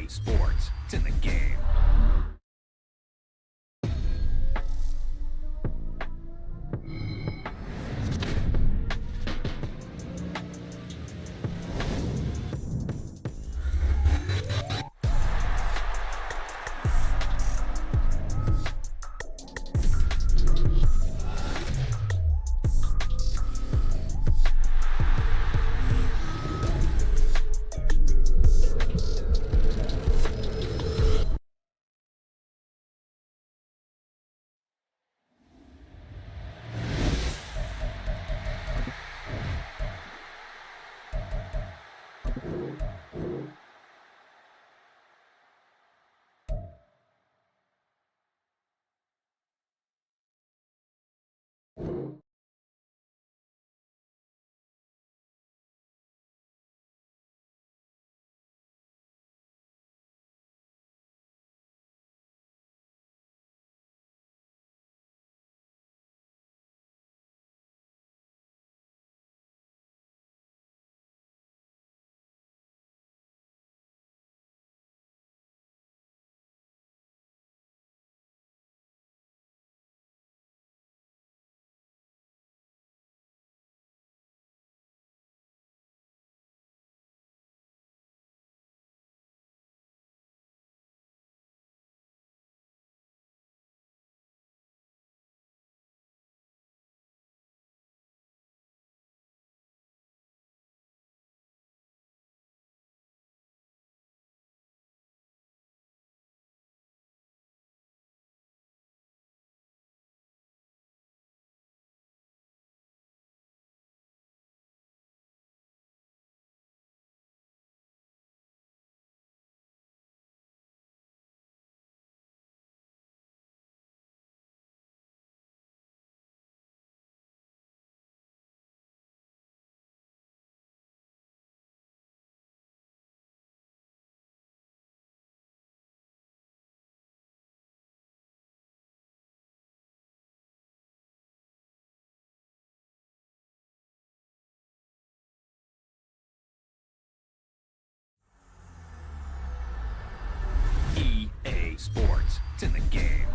EA Sports. It's in the game. EA Sports. It's in the game.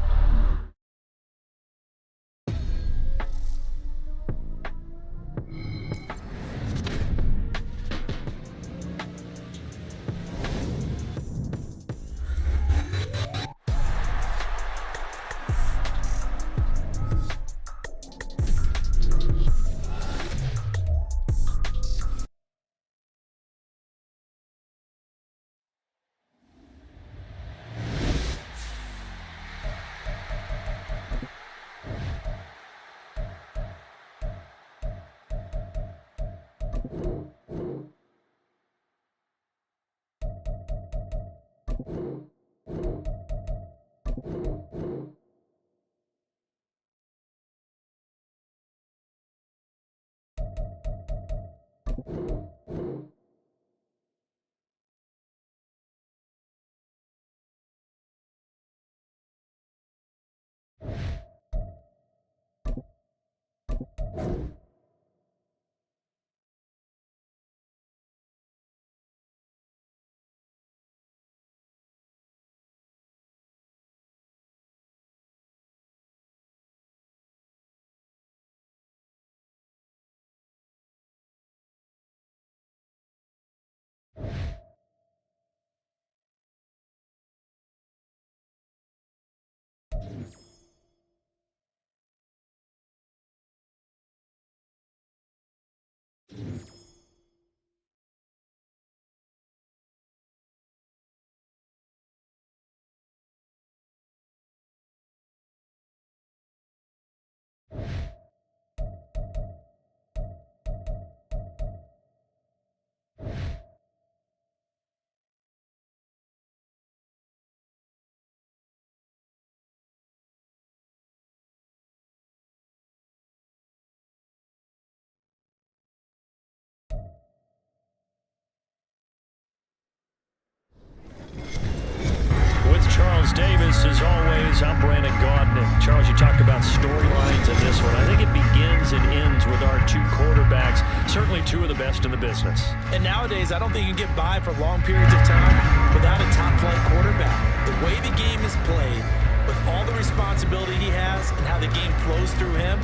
Sports. I'm Brandon Gaudin. And Charles, you talked about storylines in this one. I think it begins and ends with our two quarterbacks, certainly two of the best in the business. And nowadays, I don't think you can get by for long periods of time without a top-flight quarterback. The way the game is played, with all the responsibility he has and how the game flows through him,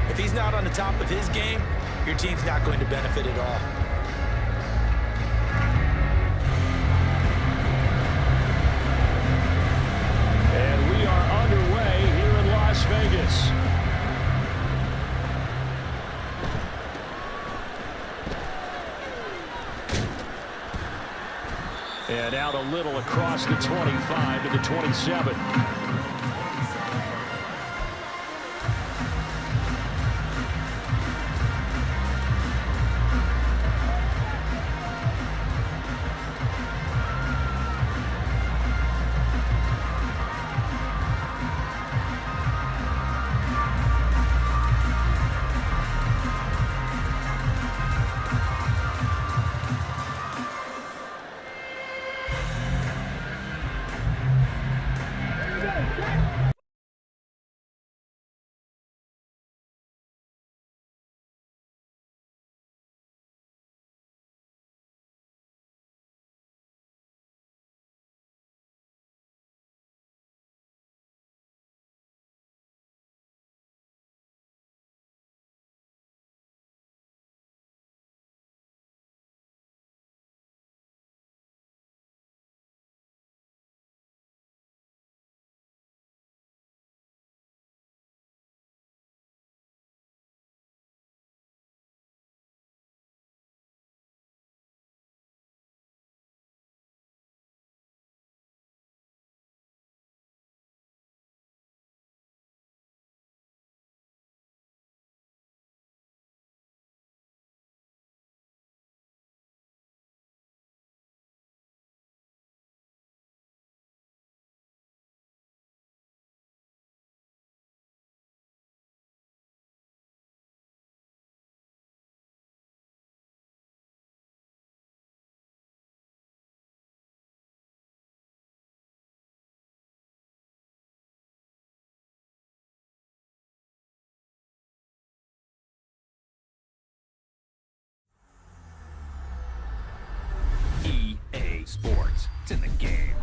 if he's not on the top of his game, your team's not going to benefit at all. And we are underway here in Las Vegas. And out a little across the 25 to the 27. EA Sports. It's in the game.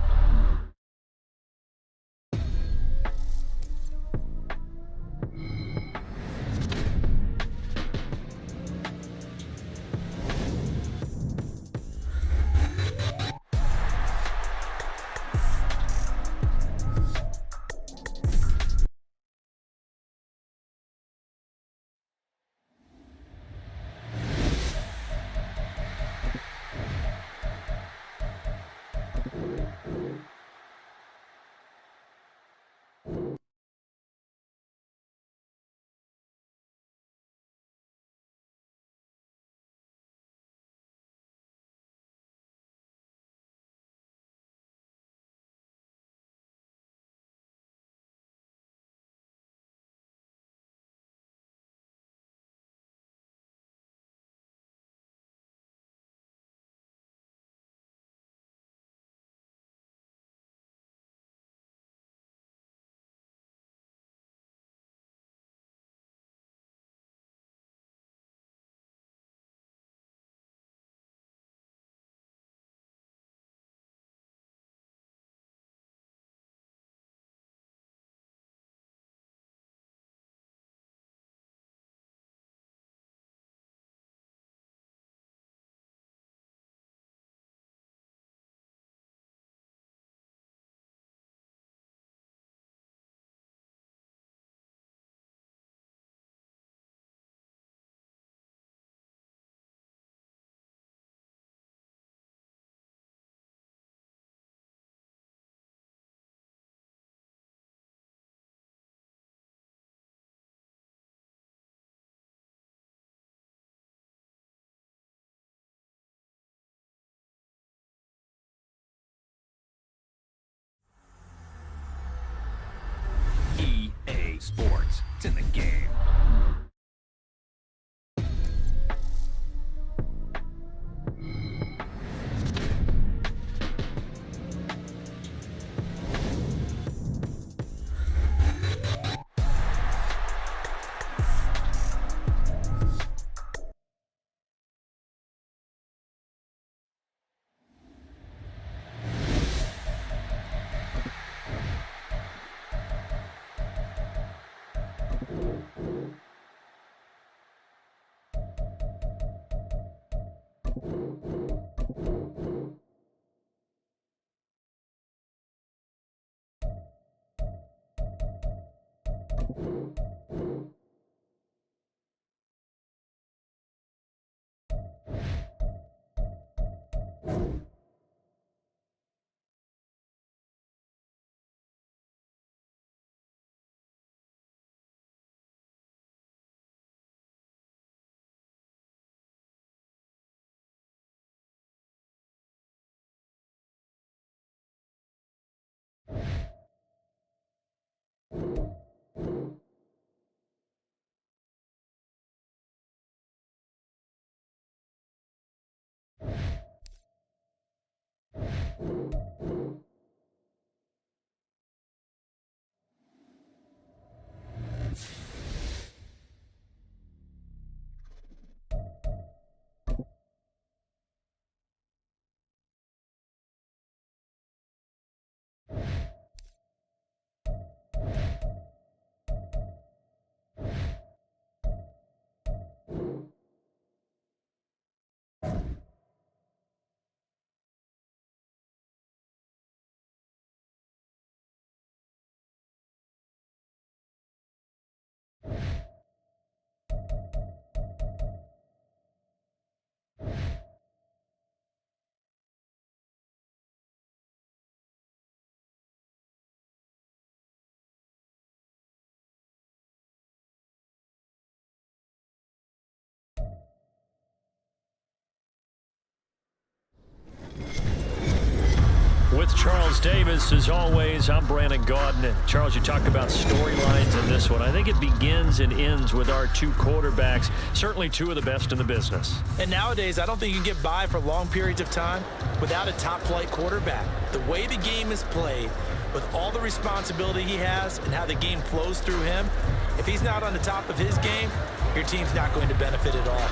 With Charles Davis, as always, I'm Brandon Gaudin. And Charles, you talked about storylines in this one. I think it begins and ends with our two quarterbacks, certainly two of the best in the business. And nowadays, I don't think you can get by for long periods of time without a top-flight quarterback. The way the game is played, with all the responsibility he has and how the game flows through him, if he's not on the top of his game, your team's not going to benefit at all.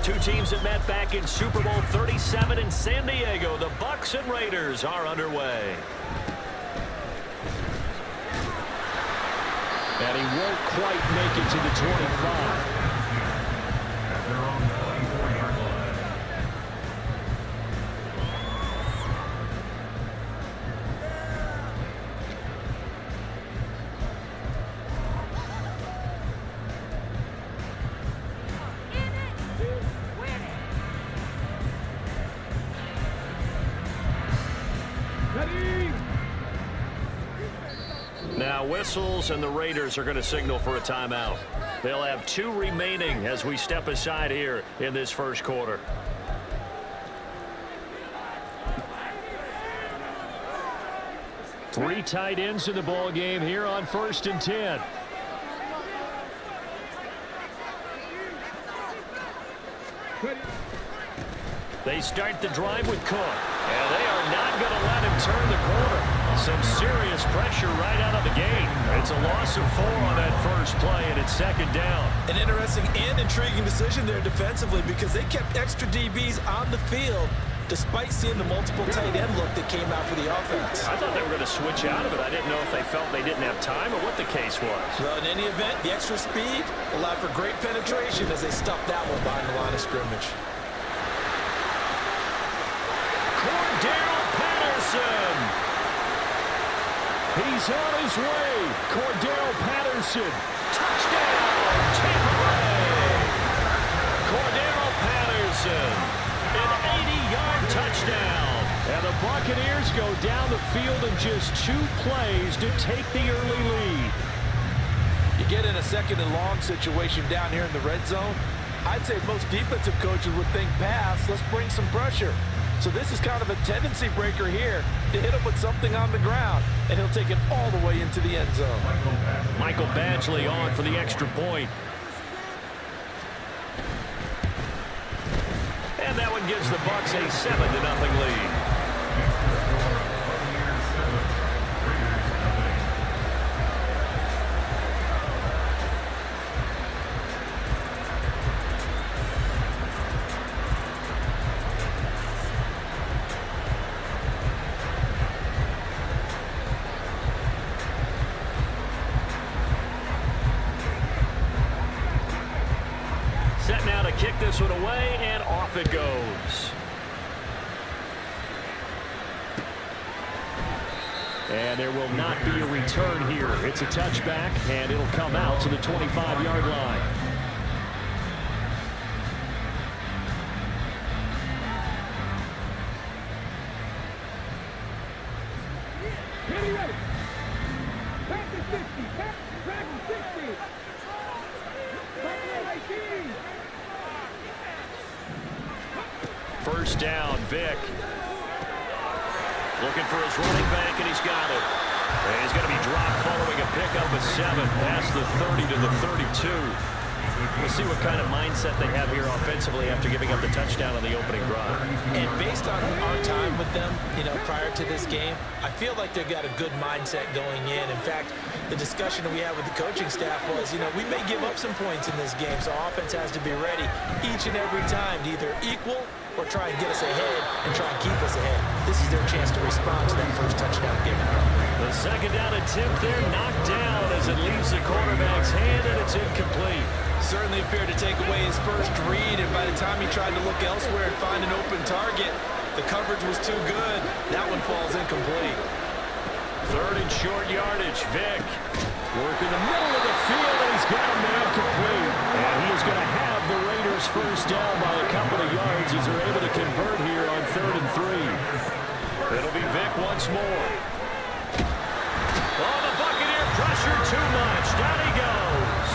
Two teams that met back in Super Bowl 37 in San Diego. The Bucs and Raiders are underway. And he won't quite make it to the 25. Now whistles, and the Raiders are going to signal for a timeout. They'll have two remaining as we step aside here in this first quarter. Three tight ends in the ball game here on 1st and 10. They start the drive with Cook, and they are not going to let him turn the corner. Some serious pressure right out of the gate. It's a loss of 4 on that first play, and it's 2nd down. An interesting and intriguing decision there defensively because they kept extra DBs on the field despite seeing the multiple tight end look that came out for the offense. I thought they were going to switch out of it. I didn't know if they felt they didn't have time or what the case was. Well, in any event, the extra speed allowed for great penetration as they stuffed that one behind the line of scrimmage. Cordell Patterson. He's on his way. Cordell Patterson. Touchdown, Tampa Bay. Cordell Patterson. An 80-yard touchdown. And the Buccaneers go down the field in just 2 plays to take the early lead. You get in a 2nd and long situation down here in the red zone. I'd say most defensive coaches would think pass. Let's bring some pressure. So this is kind of a tendency breaker here to hit him with something on the ground, and he'll take it all the way into the end zone. Michael Badgley on for the extra point. And that one gives the Bucs a 7-0 lead. Set now to kick this one away, and off it goes. And there will not be a return here. It's a touchback, and it'll come out to the 25-yard line. First down, Vic. Looking for his running back, and he's got it. And he's going to be dropped following a pickup of 7 past the 30 to the 32. We'll see what kind of mindset they have here offensively after giving up the touchdown on the opening drive. And based on our time with them, prior to this game, I feel like they've got a good mindset going in. In fact, the discussion that we had with the coaching staff was, we may give up some points in this game, so offense has to be ready each and every time to either equal or try and get us ahead and try and keep us ahead. This is their chance to respond to that first touchdown given up. The second down attempt there knocked down as it leaves the quarterback's hand, and it's incomplete. Certainly appeared to take away his first read, and by the time he tried to look elsewhere and find an open target, the coverage was too good. That one falls incomplete. Third and short yardage. Vic working the middle of the field, and he's got a man complete. And he is going to have the Raiders first down by a couple of yards as they're able to convert here on 3rd and 3. It'll be Vic once more. Oh, the Buccaneer pressure too much. Down he goes.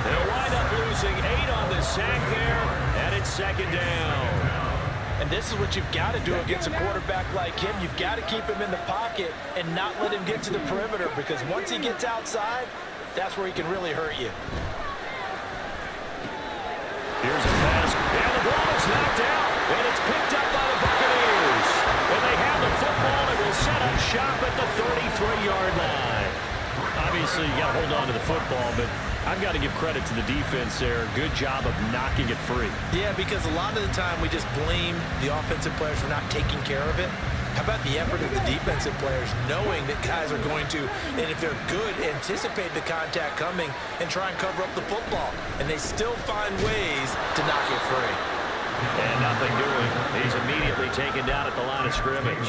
They'll wind up losing 8 on the sack there, and it's second down. And this is what you've got to do against a quarterback like him. You've got to keep him in the pocket and not let him get to the perimeter, because once he gets outside, that's where he can really hurt you. Here's a pass, and the ball is knocked out, and it's picked up by the Buccaneers. And they have the football and will set up shop at the 33-yard line. Obviously, you got to hold on to the football, but I've got to give credit to the defense there. Good job of knocking it free. Yeah, because a lot of the time we just blame the offensive players for not taking care of it. How about the effort of the defensive players, knowing that guys are going to, and if they're good, anticipate the contact coming and try and cover up the football. And they still find ways to knock it free. And nothing doing. He's immediately taken down at the line of scrimmage.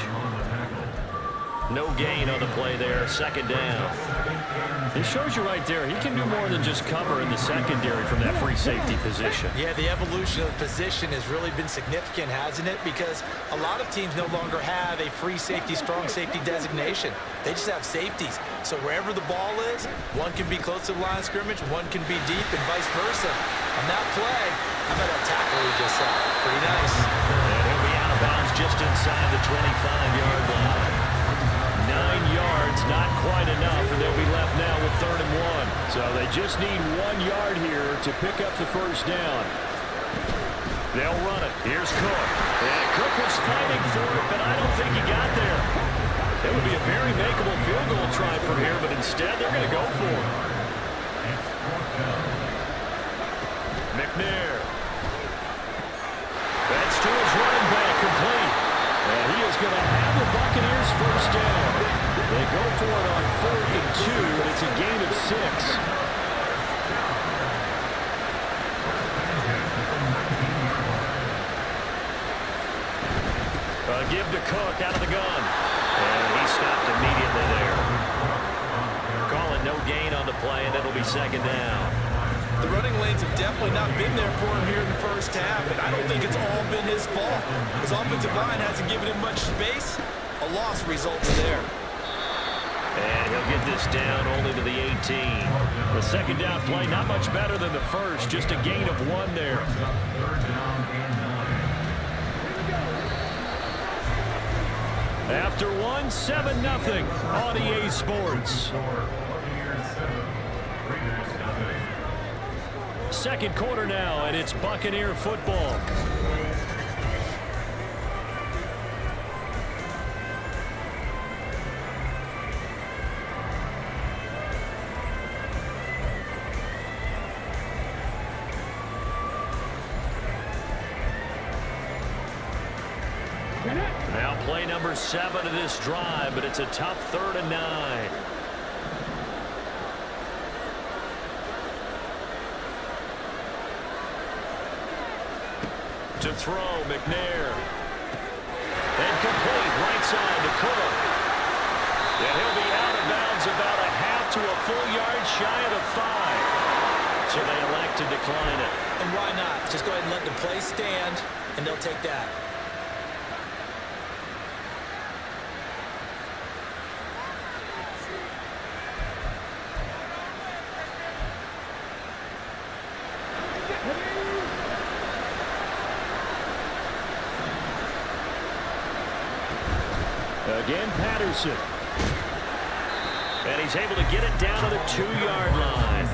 No gain on the play there, second down. It shows you right there, he can do more than just cover in the secondary from that free safety position. Yeah, the evolution of the position has really been significant, hasn't it? Because a lot of teams no longer have a free safety, strong safety designation. They just have safeties. So wherever the ball is, one can be close to the line of scrimmage, one can be deep, and vice versa. On that play, how about that tackle he just saw? Pretty nice. And he'll be out of bounds just inside the 25-yard line. 9 yards, not quite enough, and they'll be left now with 3rd and 1. So they just need 1 yard here to pick up the first down. They'll run it. Here's Cook. And Cook was fighting for it, but I don't think he got there. It would be a very makeable field goal try from here, but instead they're going to go for it. McNair. That's to his running back, complete. And he is going to have the Buccaneers first down. They go for it on 4th and 2, and it's a gain of 6. Give to Cook out of the gun. And he stopped immediately there. Call it no gain on the play, and it'll be second down. The running lanes have definitely not been there for him here in the first half, and I don't think it's all been his fault. His offensive line hasn't given him much space. A loss results there. And he'll get this down only to the 18. The second down play, not much better than the first, just a gain of 1 there. After 1, 7-0 on EA Sports. Second quarter now, and it's Buccaneer football. Now play number 7 of this drive, but it's a tough 3rd and 9. To throw, McNair. Incomplete, right side to Cook. And he'll be out of bounds about a half to a full yard shy of the 5. So they elect to decline it. And why not? Just go ahead and let the play stand, and they'll take that. Again, Patterson. And he's able to get it down to the 2-yard line.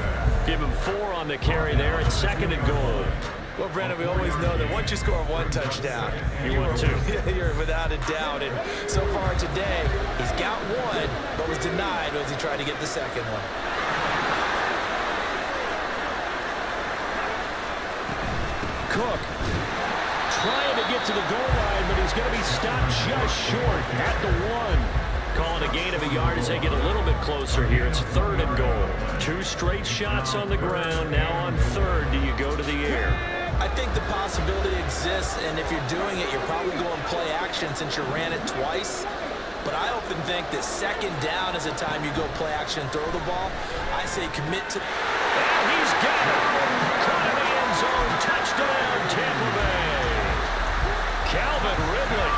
Give him 4 on the carry there at 2nd and goal. Well, Brandon, we always know that once you score 1 touchdown, you want 2. You're without a doubt. And so far today, he's got 1, but was denied as he tried to get the second one. Cook trying to get to the goal line, but he's going to be stopped just short at the 1. Calling a gain of a yard as they get a little bit closer here. It's 3rd and goal. 2 straight shots on the ground. Now on 3rd, do you go to the air? I think the possibility exists, and if you're doing it, you're probably going play action since you ran it twice. But I often think that 2nd down is the time you go play action and throw the ball. I say commit to... And he's got it! Caught in the end zone. Touchdown, Tampa Bay. Calvin Ridley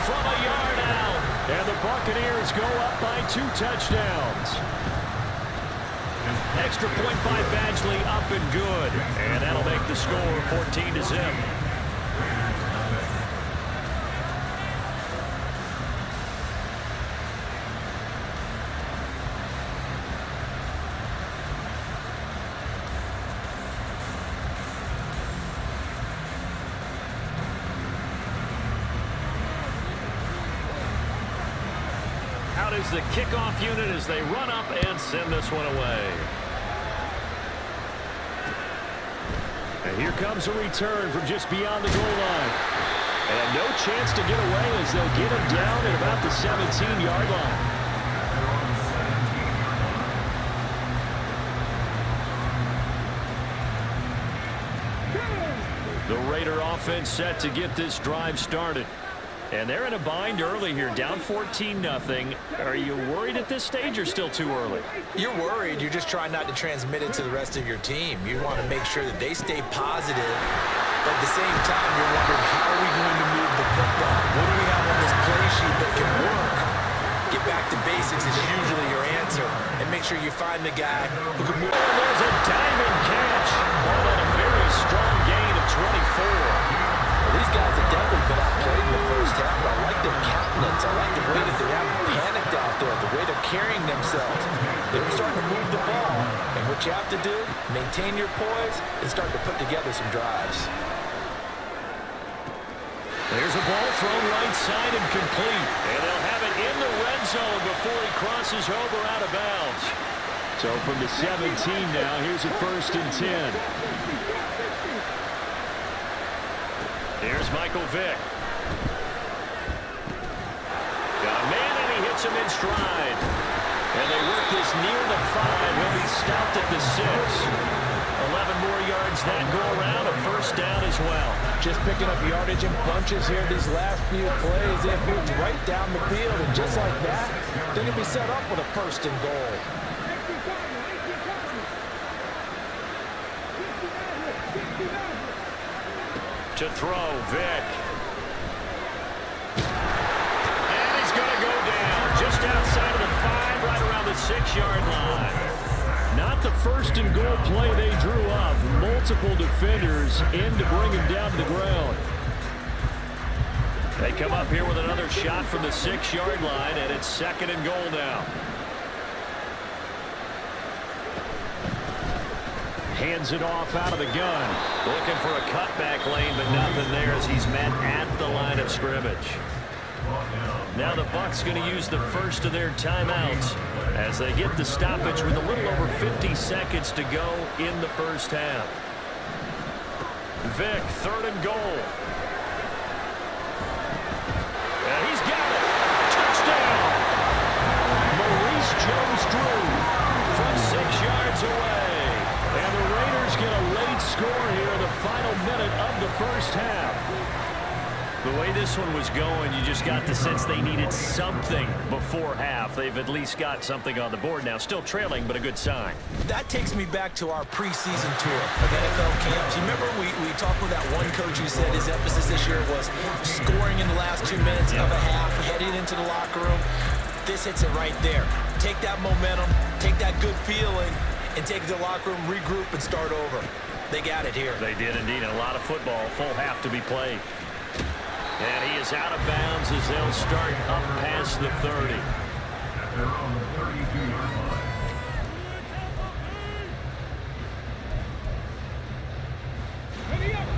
from a yard out. And the Buccaneers go up by 2 touchdowns. Extra point by Badgley, up and good. And that'll make the score 14-0. Out is the kickoff unit as they run up and send this one away. And here comes a return from just beyond the goal line. And no chance to get away as they'll get him down at about the 17-yard line. The Raider offense set to get this drive started. And they're in a bind early here, down 14-0. Are you worried at this stage or still too early? You're worried. You're just trying not to transmit it to the rest of your team. You want to make sure that they stay positive. But at the same time, you're wondering, how are we going to move the football? What do we have on this play sheet that can work? Get back to basics is usually your answer. And make sure you find the guy who can move. And there's a diving catch. Ball on a very strong gain of 24. These guys have definitely been outplayed in the first half, but I like their countenance. I like the way that they haven't panicked out there, the way they're carrying themselves. They're starting to move the ball, and what you have to do, maintain your poise and start to put together some drives. There's a ball thrown right side and complete, and they'll have it in the red zone before he crosses over out of bounds. So from the 17 now, here's a 1st and 10. Here's Michael Vick. Got a man, and he hits him in stride. And they work this near the 5. He'll be stopped at the 6. 11 more yards that go around, a 1st down as well. Just picking up yardage in bunches here these last few plays. They have moved right down the field, and just like that, they're going to be set up with a 1st and goal. To throw, Vick. And he's going to go down just outside of the 5, right around the 6-yard line. Not the 1st and goal play they drew up. Multiple defenders in to bring him down to the ground. They come up here with another shot from the 6-yard line, and it's 2nd and goal now. Hands it off out of the gun. Looking for a cutback lane, but nothing there as he's met at the line of scrimmage. Now the Bucs going to use the first of their timeouts as they get the stoppage with a little over 50 seconds to go in the first half. Vick, 3rd and goal. And he's got it. Touchdown. Maurice Jones-Drew from 6 yards away. And the Raiders get a late score here in the final minute of the first half. The way this one was going, you just got the sense they needed something before half. They've at least got something on the board now. Still trailing, but a good sign. That takes me back to our preseason tour of NFL camps. You remember we talked with that one coach who said his emphasis this year was scoring in the last 2 minutes of a half, heading into the locker room. This hits it right there. Take that momentum, take that good feeling, and take it to the locker room, regroup, and start over. They got it here. They did indeed. A lot of football, full half to be played. And he is out of bounds as they'll start up past the 30.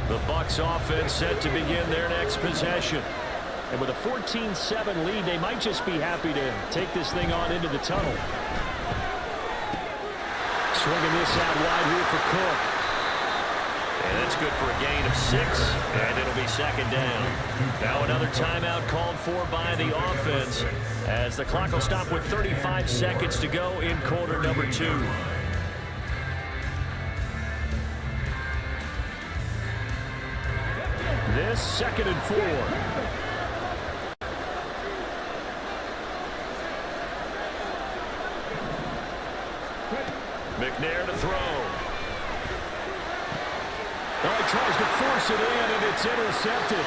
The Bucs offense set to begin their next possession. And with a 14-7 lead, they might just be happy to take this thing on into the tunnel. Swinging this out wide here for Cook. And that's good for a gain of 6, and it'll be second down. Now another timeout called for by the offense as the clock will stop with 35 seconds to go in quarter number 2. This 2nd and 4. McNair to throw. Oh, he tries to force it in, and it's intercepted.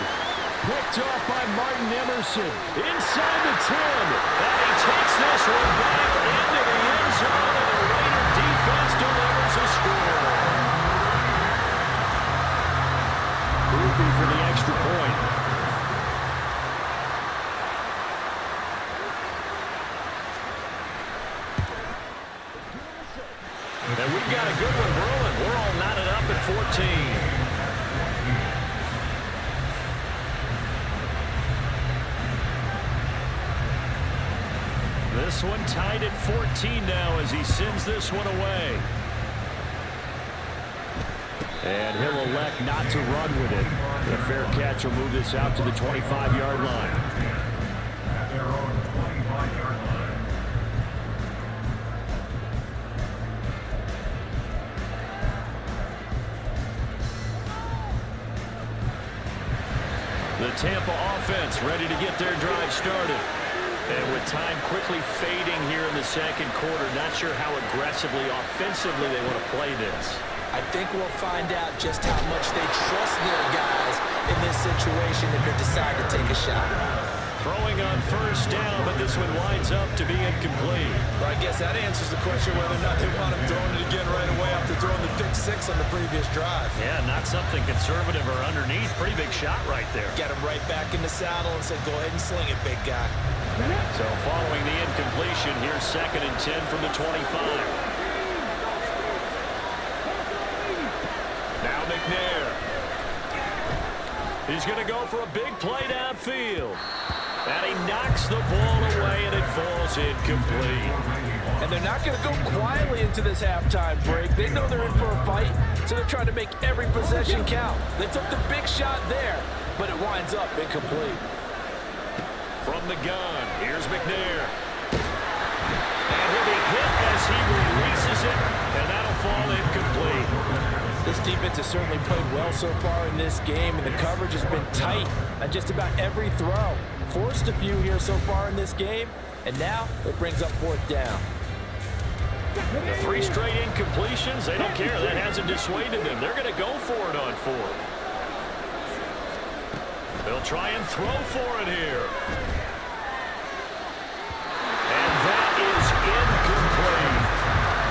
Picked off by Martin Emerson. Inside the 10. And he takes this one back into the end zone, and the Raider defense delivers a score. Groupie for the extra point. And we've got a good one rolling. We're all knotted up at 14. This one tied at 14 now as he sends this one away. And he'll elect not to run with it. The fair catch will move this out to the 25-yard line. The Tampa offense ready to get their drive started. And with time quickly fading here in the second quarter, not sure how aggressively, offensively they want to play this. I think we'll find out just how much they trust their guys in this situation if they decide to take a shot. Throwing on first down, but this one winds up to be incomplete. Well, I guess that answers the question whether or not they want him throwing it again right away after throwing the pick 6 on the previous drive. Yeah, not something conservative or underneath. Pretty big shot right there. Get him right back in the saddle and said, go ahead and sling it, big guy. So following the incompletion, here's 2nd and 10 from the 25. Now McNair. He's going to go for a big play downfield. And he knocks the ball away, and it falls incomplete. And they're not going to go quietly into this halftime break. They know they're in for a fight, so they're trying to make every possession count. They took the big shot there, but it winds up incomplete. From the gun, here's McNair. And he'll be hit as he releases it, and that'll fall incomplete. This defense has certainly played well so far in this game, and the coverage has been tight on just about every throw. Forced a few here so far in this game, and now it brings up 4th down. The 3 straight incompletions, they don't care. That hasn't dissuaded them. They're going to go for it on 4th. They'll try and throw for it here. And that is incomplete.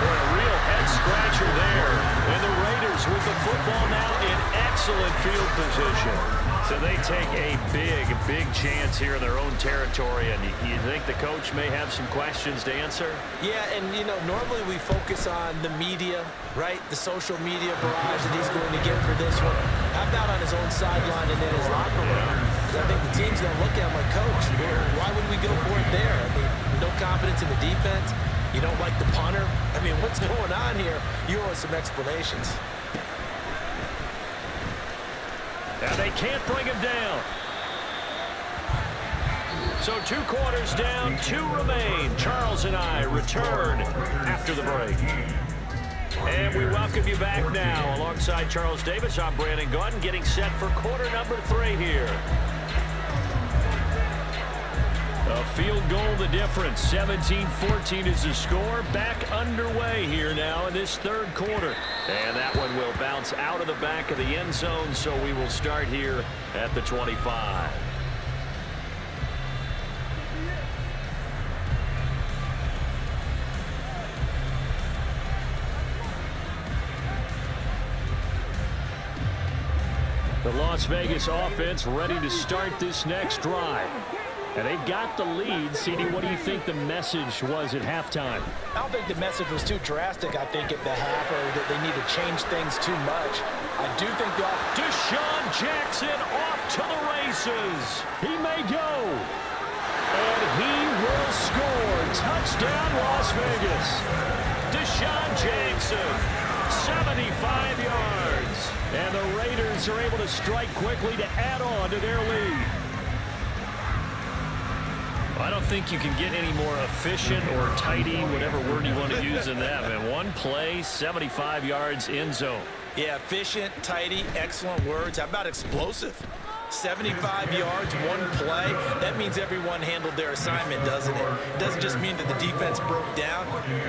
Boy, a real head-scratcher there. And the Raiders with the football now in excellent field position. So they take a big, big chance here in their own territory. And you think the coach may have some questions to answer? Yeah, and, you know, normally we focus on the media, right? The social media barrage that he's going to get for this one. How about on his own sideline and in his locker room? Because I think the team's going to look at him like, Coach, why would we go for it there? I mean, no confidence in the defense. You don't like the punter. I mean, what's going on here? You owe us some explanations. And they can't bring him down. So 2 quarters down, 2 remain. Charles and I return after the break. And we welcome you back now. Alongside Charles Davis, I'm Brandon Gordon, getting set for quarter number 3 here. the difference. 17-14 is the score. Back underway here now in this third quarter. And that one will bounce out of the back of the end zone, so we will start here at the 25. The Las Vegas offense ready to start this next drive. And they've got the lead. CD, what do you think the message was at halftime? I don't think the message was too drastic, I think, at the half, or that they need to change things too much. I do think Deshaun Jackson off to the races. He may go. And he will score. Touchdown, Las Vegas. Deshaun Jackson, 75 yards. And the Raiders are able to strike quickly to add on to their lead. I don't think you can get any more efficient or tidy, whatever word you want to use in that. Man, one play, 75 yards in zone. Yeah, efficient, tidy, excellent words. How about explosive? 75 yards, one play. That means everyone handled their assignment, doesn't it? It doesn't just mean that the defense broke down.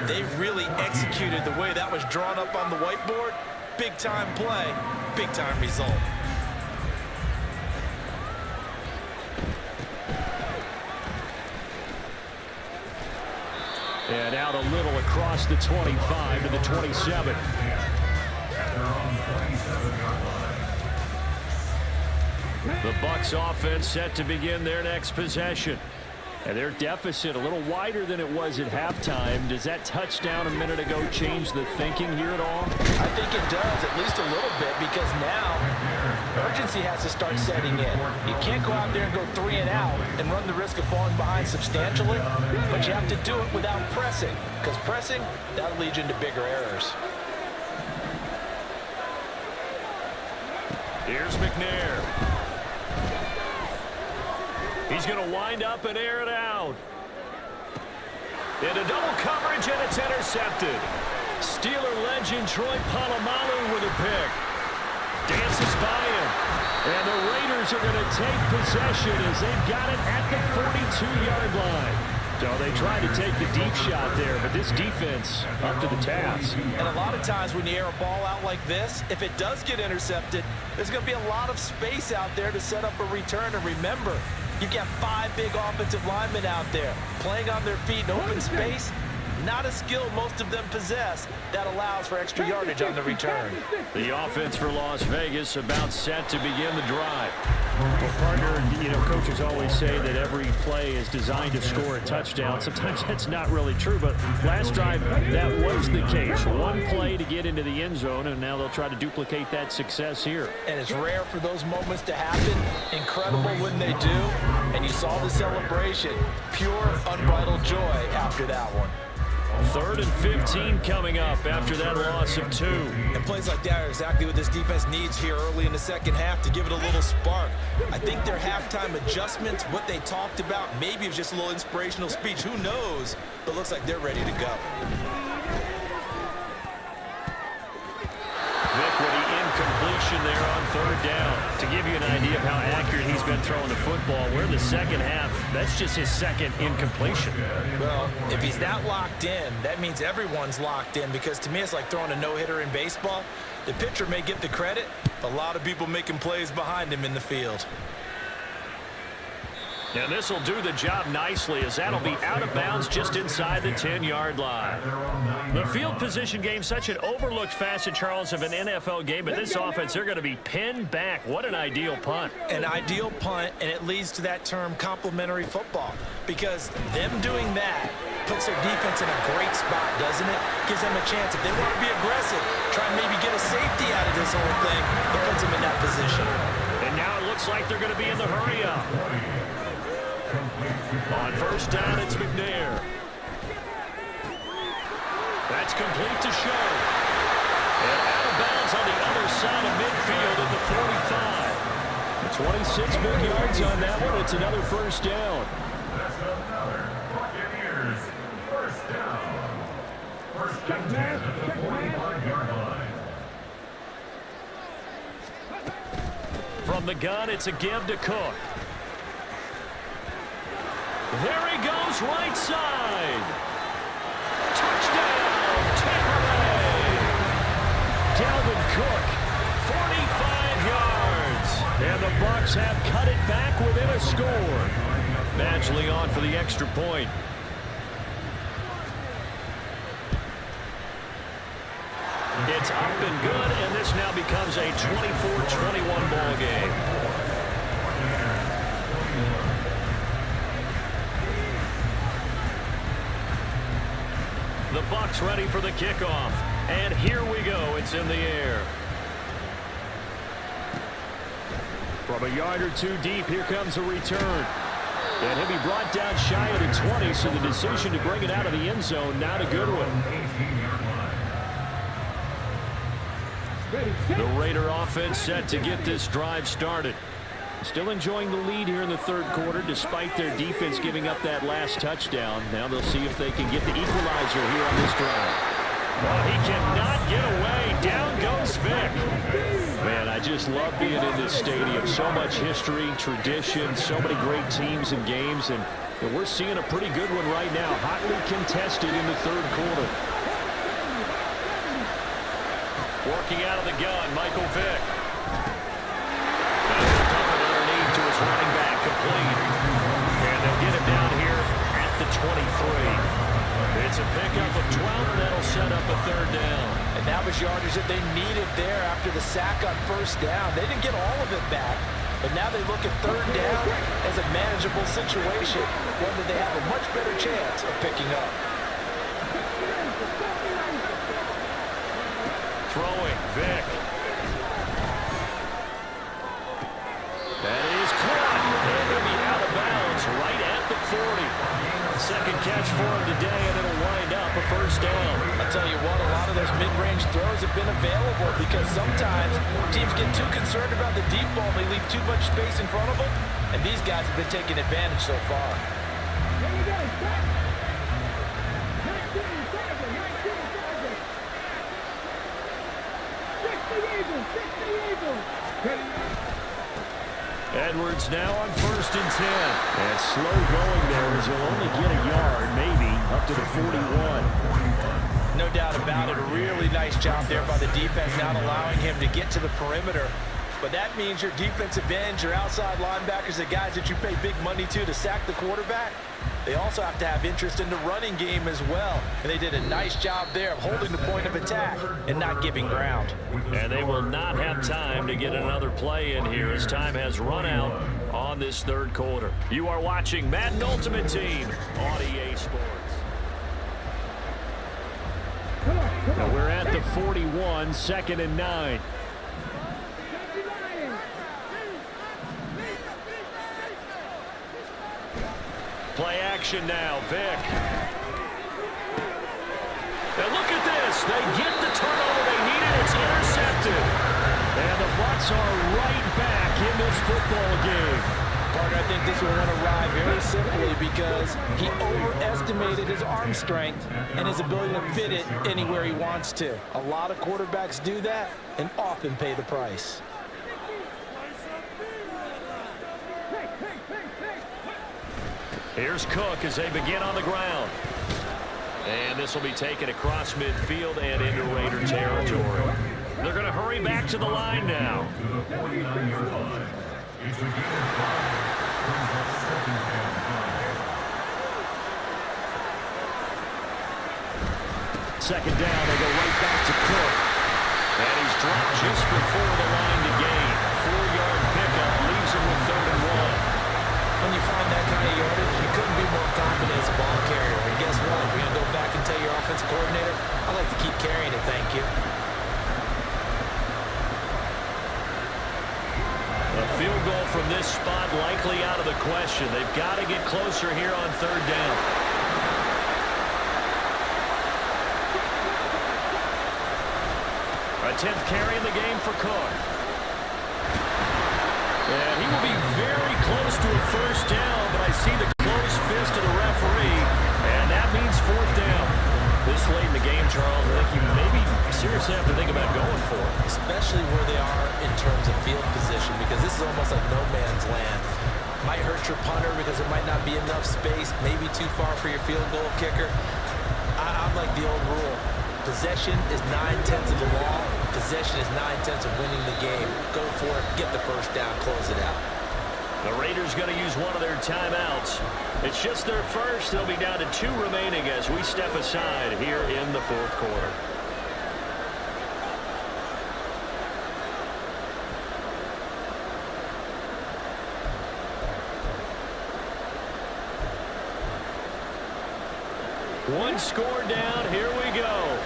They really executed the way that was drawn up on the whiteboard. Big-time play, big-time result. And out a little across the 25 to the 27. The Bucs offense set to begin their next possession. And their deficit a little wider than it was at halftime. Does that touchdown a minute ago change the thinking here at all? I think it does, at least a little bit, because now urgency has to start setting in. You can't go out there and go 3 and out and run the risk of falling behind substantially, but you have to do it without pressing, because pressing, that'll lead you into bigger errors. Here's McNair. He's going to wind up and air it out. Into double coverage, and it's intercepted. Steeler legend Troy Polamalu with a pick. Dances by him. And the Raiders are going to take possession as they've got it at the 42-yard line. So they tried to take the deep shot there, but this defense up to the task. And a lot of times when you air a ball out like this, if it does get intercepted, there's going to be a lot of space out there to set up a return. And remember, you've got 5 big offensive linemen out there playing on their feet in open space. Not a skill most of them possess that allows for extra yardage on the return. The offense for Las Vegas about set to begin the drive. Well, partner, you know, coaches always say that every play is designed to score a touchdown. Sometimes that's not really true, but last drive, that was the case. One play to get into the end zone, and now they'll try to duplicate that success here. And it's rare for those moments to happen. Incredible when they do. And you saw the celebration. Pure, unbridled joy after that one. 3rd and 15 coming up after that loss of 2. And plays like that are exactly what this defense needs here early in the second half to give it a little spark. I think their halftime adjustments, what they talked about, maybe it was just a little inspirational speech. Who knows? But looks like they're ready to go. Vic with the incompletion there on 3rd down. To give you an idea of how accurate he's been throwing the football, we're in the second half. That's just his 2nd incompletion. Well, if he's that locked in, that means everyone's locked in, because to me it's like throwing a no-hitter in baseball. The pitcher may get the credit, a lot of people making plays behind him in the field. And this will do the job nicely, as that'll be out of bounds just inside the 10-yard line. The field position game, such an overlooked facet, Charles, of an NFL game, but this offense, they're going to be pinned back. What an ideal punt. An ideal punt, and it leads to that term complementary football, because them doing that puts their defense in a great spot, doesn't it? Gives them a chance. If they want to be aggressive, try and maybe get a safety out of this whole thing, it puts them in that position. And now it looks like they're going to be in the hurry-up. On 1st down, it's McNair. That's complete to Show. And out of bounds on the other side of midfield at the 45. 26 big yards on that one. It's another 1st down. That's another Buccaneers 1st down. 1st down at the 45-yard line. From the gun, it's a give to Cook. There he goes goes right side. Touchdown, Tampa Bay. Dalvin Cook, 45 yards. And the Bucs have cut it back within a score. Badgley on for the extra point. It's up and good, and this now becomes a 24-21 ball game. The Bucs ready for the kickoff, and here we go. It's in the air. From a yard or two deep, here comes a return. And he'll be brought down shy of the 20, so the decision to bring it out of the end zone, not a good one. The Raider offense set to get this drive started. Still enjoying the lead here in the third quarter, despite their defense giving up that last touchdown. Now they'll see if they can get the equalizer here on this drive. Oh, he cannot get away. Down goes Vic. Man, I just love being in this stadium. So much history, tradition, so many great teams and games, and we're seeing a pretty good one right now. Hotly contested in the third quarter. Working out of the gun, Michael Vick. Dumping underneath to his running back, complete. And they'll get him down here at the 23. It's a pickup of 12, and that'll set up a third down. And that was yardage that they needed there after the sack on first down. They didn't get all of it back, but now they look at third down as a manageable situation, one that they have a much better chance of picking up. Throwing, Vic. That is caught. And he'll be out of bounds right at the 40. Second catch for him today, and it'll wind up a first down. I'll tell you what, a lot of those mid-range throws have been available because sometimes teams get too concerned about the deep ball. They leave too much space in front of them, and these guys have been taking advantage so far. Edwards now on 1st and 10. And slow going there as he'll only get a yard, maybe, up to the 41. No doubt about it. A really nice job there by the defense, not allowing him to get to the perimeter. But that means your defensive ends, your outside linebackers, the guys that you pay big money to sack the quarterback, they also have to have interest in the running game as well. And they did a nice job there of holding the point of attack and not giving ground. And they will not have time to get another play in here as time has run out on this third quarter. You are watching Madden Ultimate Team on EA Sports. Now we're at the 41, 2nd and 9. Play action now, Vic. Now look at this. They get the turnover they needed. It's intercepted. And the Bucs are right back in this football game. Parker, I think this will want to ride very simply because he overestimated his arm strength and his ability to fit it anywhere he wants to. A lot of quarterbacks do that and often pay the price. Here's Cook as they begin on the ground. And this will be taken across midfield and into Raider territory. They're going to hurry back to the line now. Second down, they go right back to Cook. And he's dropped just before the line to gain. 4-yard pickup leaves him with 3rd and 1. When you find that kind of yardage, you couldn't be more confident as a ball carrier. And guess what? We're going to go back and tell your offensive coordinator, I like to keep carrying it, thank you. A field goal from this spot likely out of the question. They've got to get closer here on 3rd down. A 10th carry in the game for Cook. And he will be very close to a first down, but I see the closed fist of the referee, and that means 4th down. This late in the game, Charles, I think you maybe seriously have to think about going for it. Especially where they are in terms of field position, because this is almost like no man's land. Might hurt your punter because there might not be enough space, maybe too far for your field goal kicker. I'm like the old rule. Possession is 9/10 of the law. Possession is 9/10 of winning the game. Go for it, get the first down, close it out. The Raiders going to use one of their timeouts. It's just their first. They'll be down to 2 remaining as we step aside here in the fourth quarter. One score down. Here we go.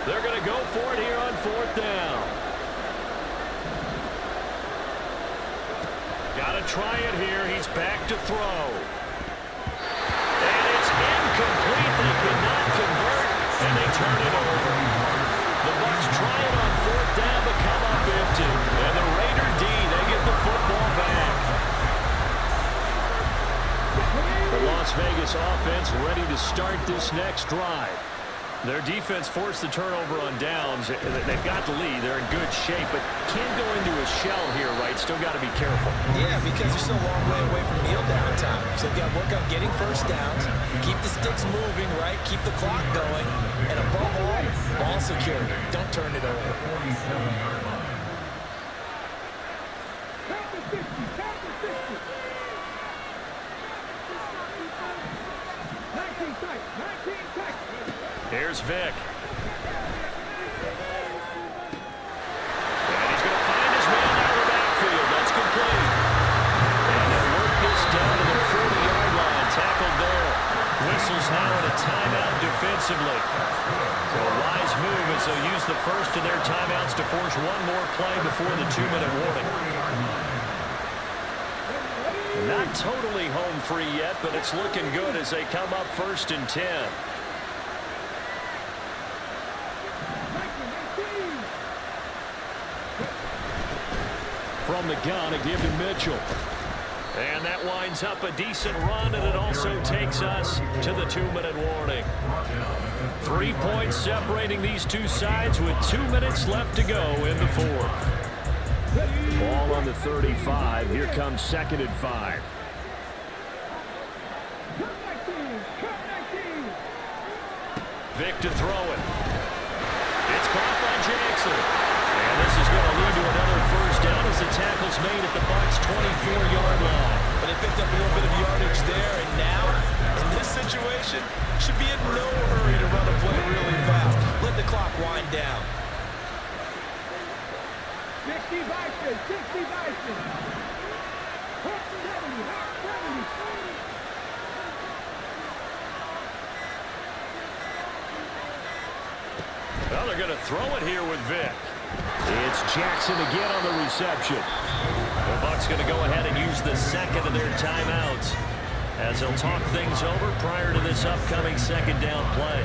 They're going to go for it here on 4th down. Got to try it here. He's back to throw. And it's incomplete. They cannot convert, and they turn it over. The Bucs try it on 4th down, but come up empty. And the Raider D, they get the football back. The Las Vegas offense ready to start this next drive. Their defense forced the turnover on downs. They've got the lead. They're in good shape, but can't go into a shell here, right? Still got to be careful. Yeah, because they're still a long way away from kneel down time. So they've got to work on getting first downs, keep the sticks moving, right? Keep the clock going, and above all, ball security. Don't turn it over. Here's Vic. And he's going to find his man out of the backfield. That's complete. And they'll work this down to the 40-yard line. Tackled there. Whistles now in a timeout defensively. So a wise move as they'll use the first of their timeouts to force one more play before the 2-minute warning. Not totally home free yet, but it's looking good as they come up 1st and 10. From the gun, a give to Mitchell. And that winds up a decent run, and it also takes us to the 2-minute warning. 3 points separating these two sides with 2 minutes left to go in the fourth. Ball on the 35. Here comes 2nd and 5. Vic to throw it. It's caught by Jackson. And this is going to lead to another first down as the tackle's made at the Bucs' 24-yard line. But they picked up a little bit of yardage there, and now, in this situation, should be in no hurry to run a play really fast. Let the clock wind down. 60 Bison, 60 Bison. 70. Well, they're going to throw it here with Vic. It's Jackson again on the reception. The Bucs going to go ahead and use the second of their timeouts as they'll talk things over prior to this upcoming 2nd down play.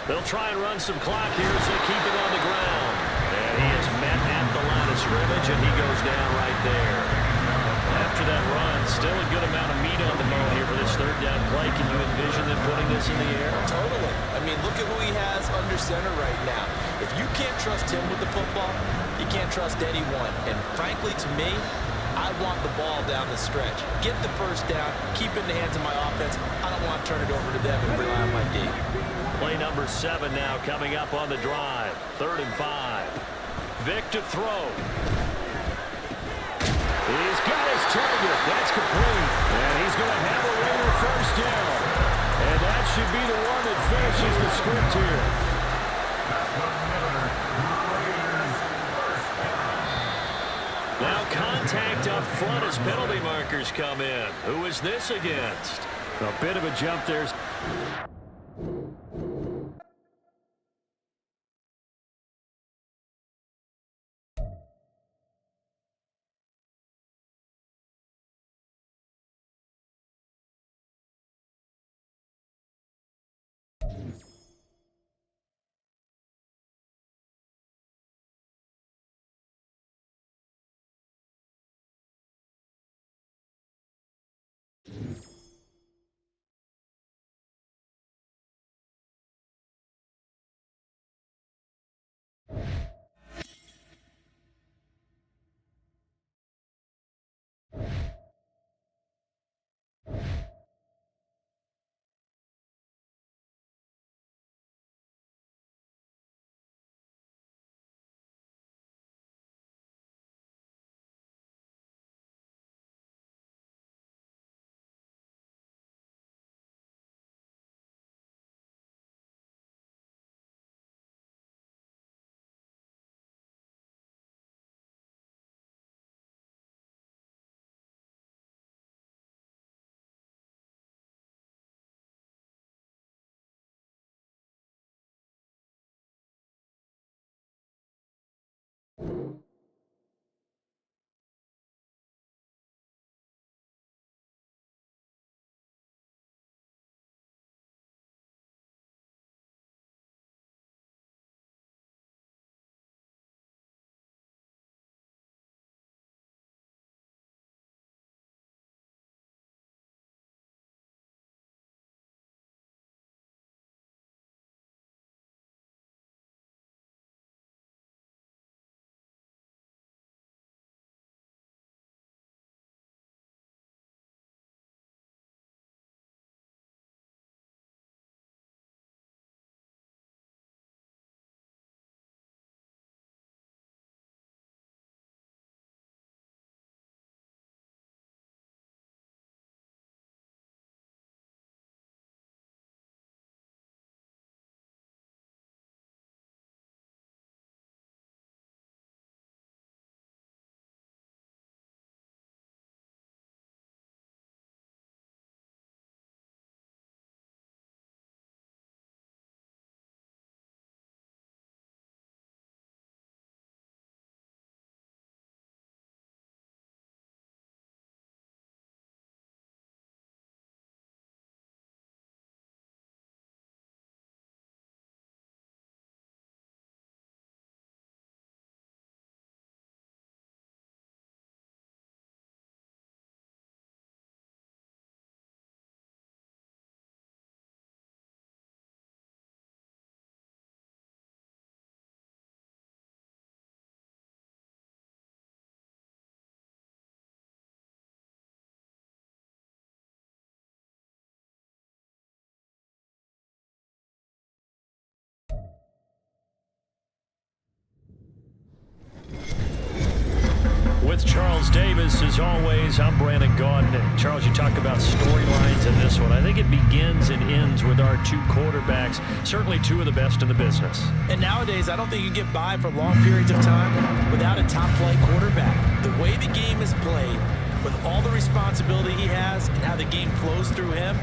They'll try and run some clock here as they keep it on the ground. And he is met at the line of scrimmage, and he goes down right there. After that run, still a good amount of meat on the bone here for this 3rd down play. Can you envision them putting this in the air? Totally. I mean, look at who he has under center right now. If you can't trust him with the football, you can't trust anyone. And frankly, to me, I want the ball down the stretch. Get the first down, keep it in the hands of my offense. I don't want to turn it over to them and rely on my D. Play number 7 now coming up on the drive. 3rd and 5. Vic to throw. He's got his target. That's complete. And he's going to have a Raider first down. And that should be the one that finishes the script here. Now contact up front as penalty markers come in. Who is this against? A bit of a jump there. with Charles Davis. As always, I'm Brandon Gaudin. And Charles, you talk about storylines in this one. I think it begins and ends with our two quarterbacks, certainly two of the best in the business. And nowadays, I don't think you can get by for long periods of time without a top-flight quarterback. The way the game is played, with all the responsibility he has and how the game flows through him,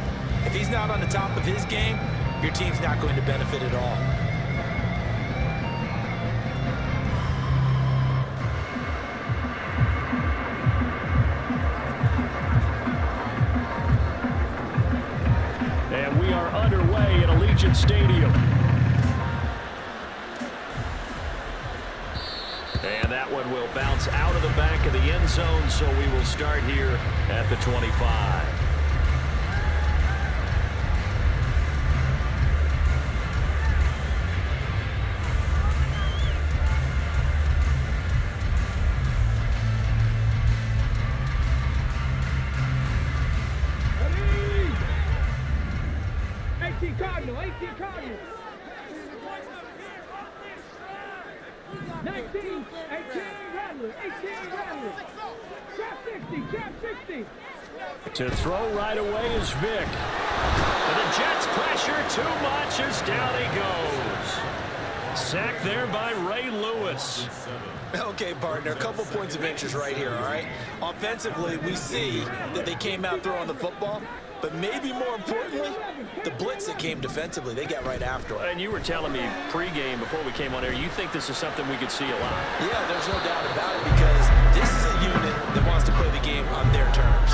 if he's not on the top of his game, your team's not going to benefit at all. And we are underway at Allegiant Stadium. And that one will bounce out of the back of the end zone, so we will start here at the 25. Cardinal, 18 Cardinal. 19, 18 Rattler, 18 Rattler. Trap 60, trap 60. To throw right away is Vic. And the Jets pressure too much as down he goes. Sacked there by Ray Lewis. Okay, partner, a couple points of interest right here, all right? Offensively, we see that they came out throwing the football, but maybe more importantly, the blitz that came defensively, they got right after it. And you were telling me pregame before we came on air, you think this is something we could see a lot. Yeah, there's no doubt about it because this is a unit that wants to play the game on their terms.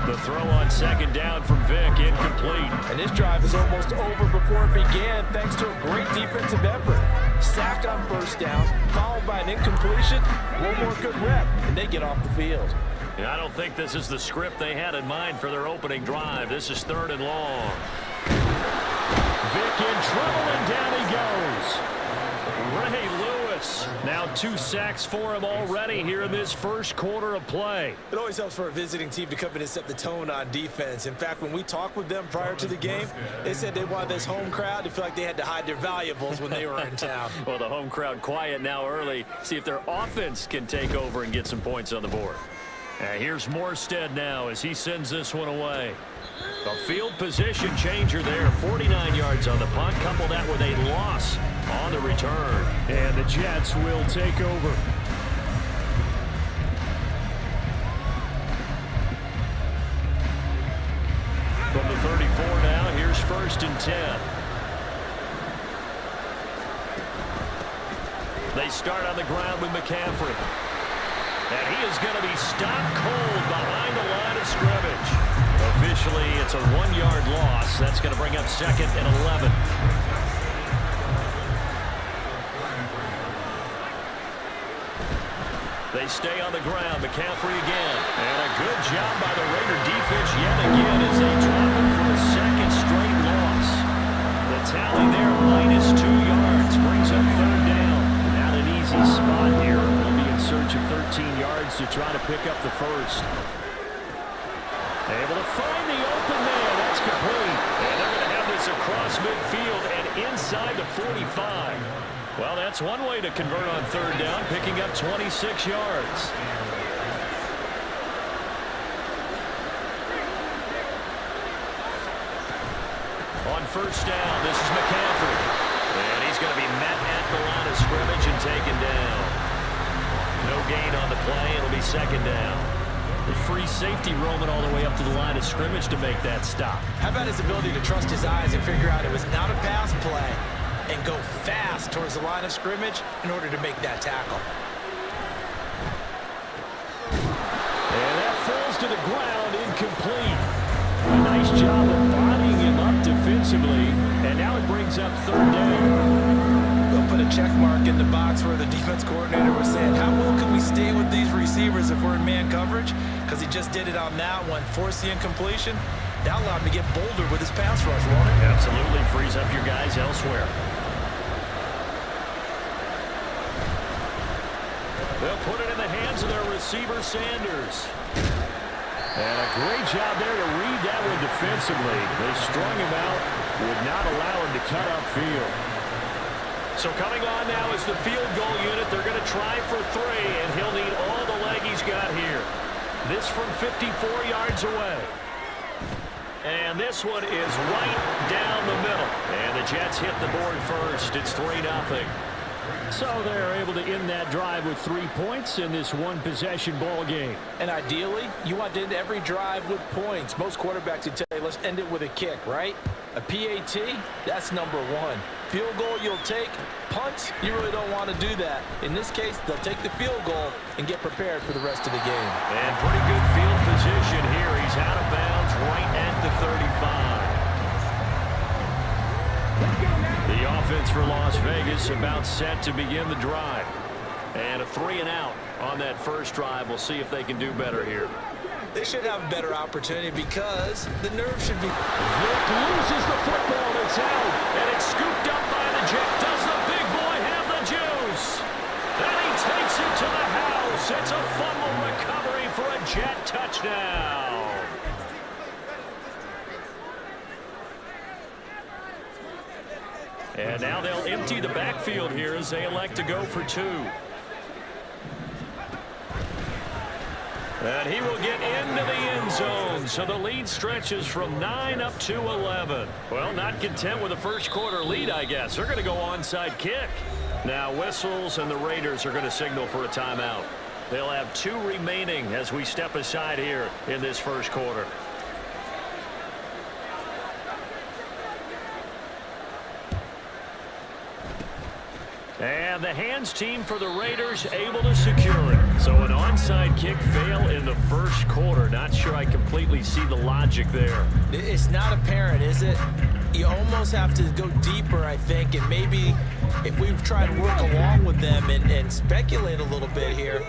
The throw on second down from Vic, incomplete. And this drive is almost over before it began thanks to a great defensive effort. Sack on first down, followed by an incompletion, one more good rep, and they get off the field. And I don't think this is the script they had in mind for their opening drive. This is 3rd and long. Vic in trouble, and down he goes. Ray Lewis. Now 2 sacks for him already here in this first quarter of play. It always helps for a visiting team to come in and set the tone on defense. In fact, when we talked with them prior to the game, they said they wanted this home crowd to feel like they had to hide their valuables when they were in town. Well, the home crowd quiet now early. See if their offense can take over and get some points on the board. Here's Morstead now as he sends this one away. A field position changer there. 49 yards on the punt. Couple that with a loss on the return. And the Jets will take over. From the 34 now, here's 1st and 10. They start on the ground with McCaffrey. And he is going to be stopped cold behind the line of scrimmage. Officially, it's a 1-yard loss. That's going to bring up 2nd and 11. They stay on the ground. McCaffrey again. And a good job by the Raider defense yet again as they drop him for a 2nd straight loss. The tally there, -2 yards, brings up 3rd down. Not an easy spot here. They'll be in search of 13 yards to try to pick up the first. Able to find the open man. That's complete. And they're going to have this across midfield and inside the 45. Well, that's one way to convert on 3rd down, picking up 26 yards. On 1st down, this is McCaffrey. And he's going to be met at the line of scrimmage and taken down. No gain on the play. It'll be 2nd down. The free safety roaming all the way up to the line of scrimmage to make that stop. How about his ability to trust his eyes and figure out it was not a pass play and go fast towards the line of scrimmage in order to make that tackle. And that falls to the ground, incomplete. A nice job of bodying him up defensively, and now it brings up 3rd down. They'll put a check mark in the box where the defense coordinator was saying, how well can we stay with these receivers if we're in man coverage? Because he just did it on that one, forced the incompletion. That allowed him to get bolder with his pass rush, won't it? Absolutely frees up your guys elsewhere. They'll put it in the hands of their receiver, Sanders. And a great job there to read that one defensively. They strung him out, would not allow him to cut upfield. So coming on now is the field goal unit. They're going to try for 3, and he'll need all the leg think he's got here? This from 54 yards away. And this one is right down the middle. And the Jets hit the board first. It's 3-0. So they're able to end that drive with 3 points in this one-possession ball game. And ideally, you want to end every drive with points. Most quarterbacks would tell you, let's end it with a kick, right? A PAT, that's number one. Field goal you'll take. Punts, you really don't want to do that. In this case, they'll take the field goal and get prepared for the rest of the game. And pretty good field position here. He's out of bounds right at the 35. The offense for Las Vegas about set to begin the drive. And a 3-and-out on that first drive. We'll see if they can do better here. They should have a better opportunity because the nerve should be... Vick loses the football. It's out. And it's scooped up by the Jet. Does the big boy have the juice? And he takes it to the house. It's a fumble recovery for a Jet touchdown. And now they'll empty the backfield here as they elect to go for 2. And he will get into the end zone. So the lead stretches from 9 up to 11. Well, not content with a first quarter lead, I guess. They're going to go onside kick. Now whistles and the Raiders are going to signal for a timeout. They'll have 2 remaining as we step aside here in this first quarter. And the hands team for the Raiders able to secure it. So an onside kick fail in the first quarter. Not sure I completely see the logic there. It's not apparent, is it? You almost have to go deeper, I think, and maybe if we've tried to work along with them and speculate a little bit here,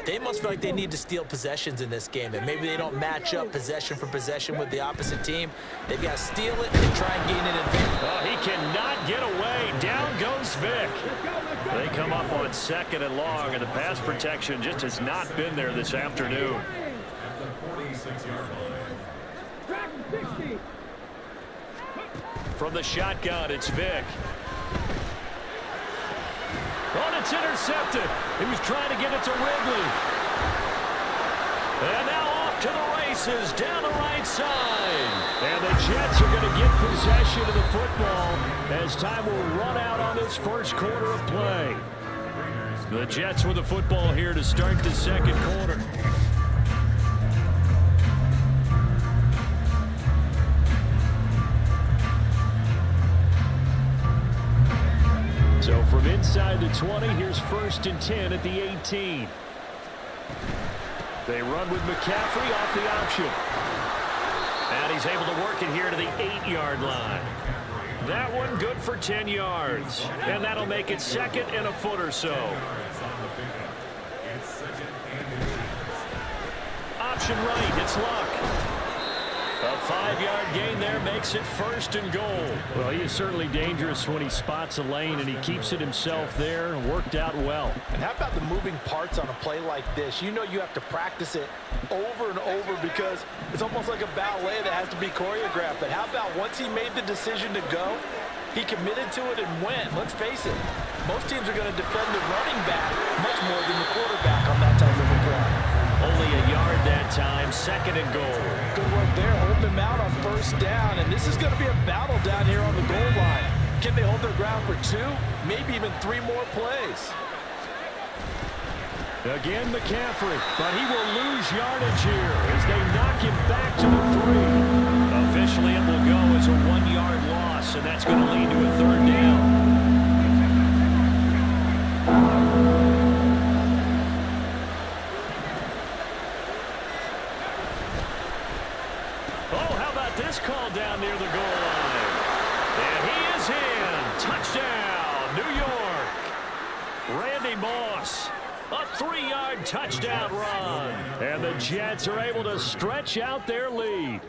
they must feel like they need to steal possessions in this game, and maybe they don't match up possession for possession with the opposite team. They've got to steal it and try and gain an advantage. Oh, he cannot get away. Down goes Vick. They come up on 2nd and long, and the pass protection just has not been there this afternoon. At the 46-yard line. From the shotgun, it's Vick. Oh, and it's intercepted. He was trying to get it to Ridley. And now off to the races down the right side. And the Jets are going to get possession of the football as time will run out on this first quarter of play. The Jets with the football here to start the second quarter. So from inside the 20, here's 1st and 10 at the 18. They run with McCaffrey off the option. And he's able to work it here to the 8-yard line. That one good for 10 yards. And that'll make it 2nd and a foot or so. Option right, it's Luck. A 5-yard gain there makes it 1st and goal. Well, he is certainly dangerous when he spots a lane, and he keeps it himself there and worked out well. And how about the moving parts on a play like this? You know you have to practice it over and over because it's almost like a ballet that has to be choreographed. But how about once he made the decision to go, he committed to it and went. Let's face it, most teams are going to defend the running back much more than the quarterback on that type of a play. Only a yard that time, 2nd and goal. Good work there, holding them out on 1st down, and this is going to be a battle down here on the goal line. Can they hold their ground for 2, maybe even 3 more plays? Again, McCaffrey, but he will lose yardage here as they knock him back to the 3. Officially, it will go as a 1-yard loss, and that's going to lead to a 3rd down. This call down near the goal line. And he is in. Touchdown, New York. Randy Moss. A 3-yard touchdown run. And the Jets are able to stretch out their lead.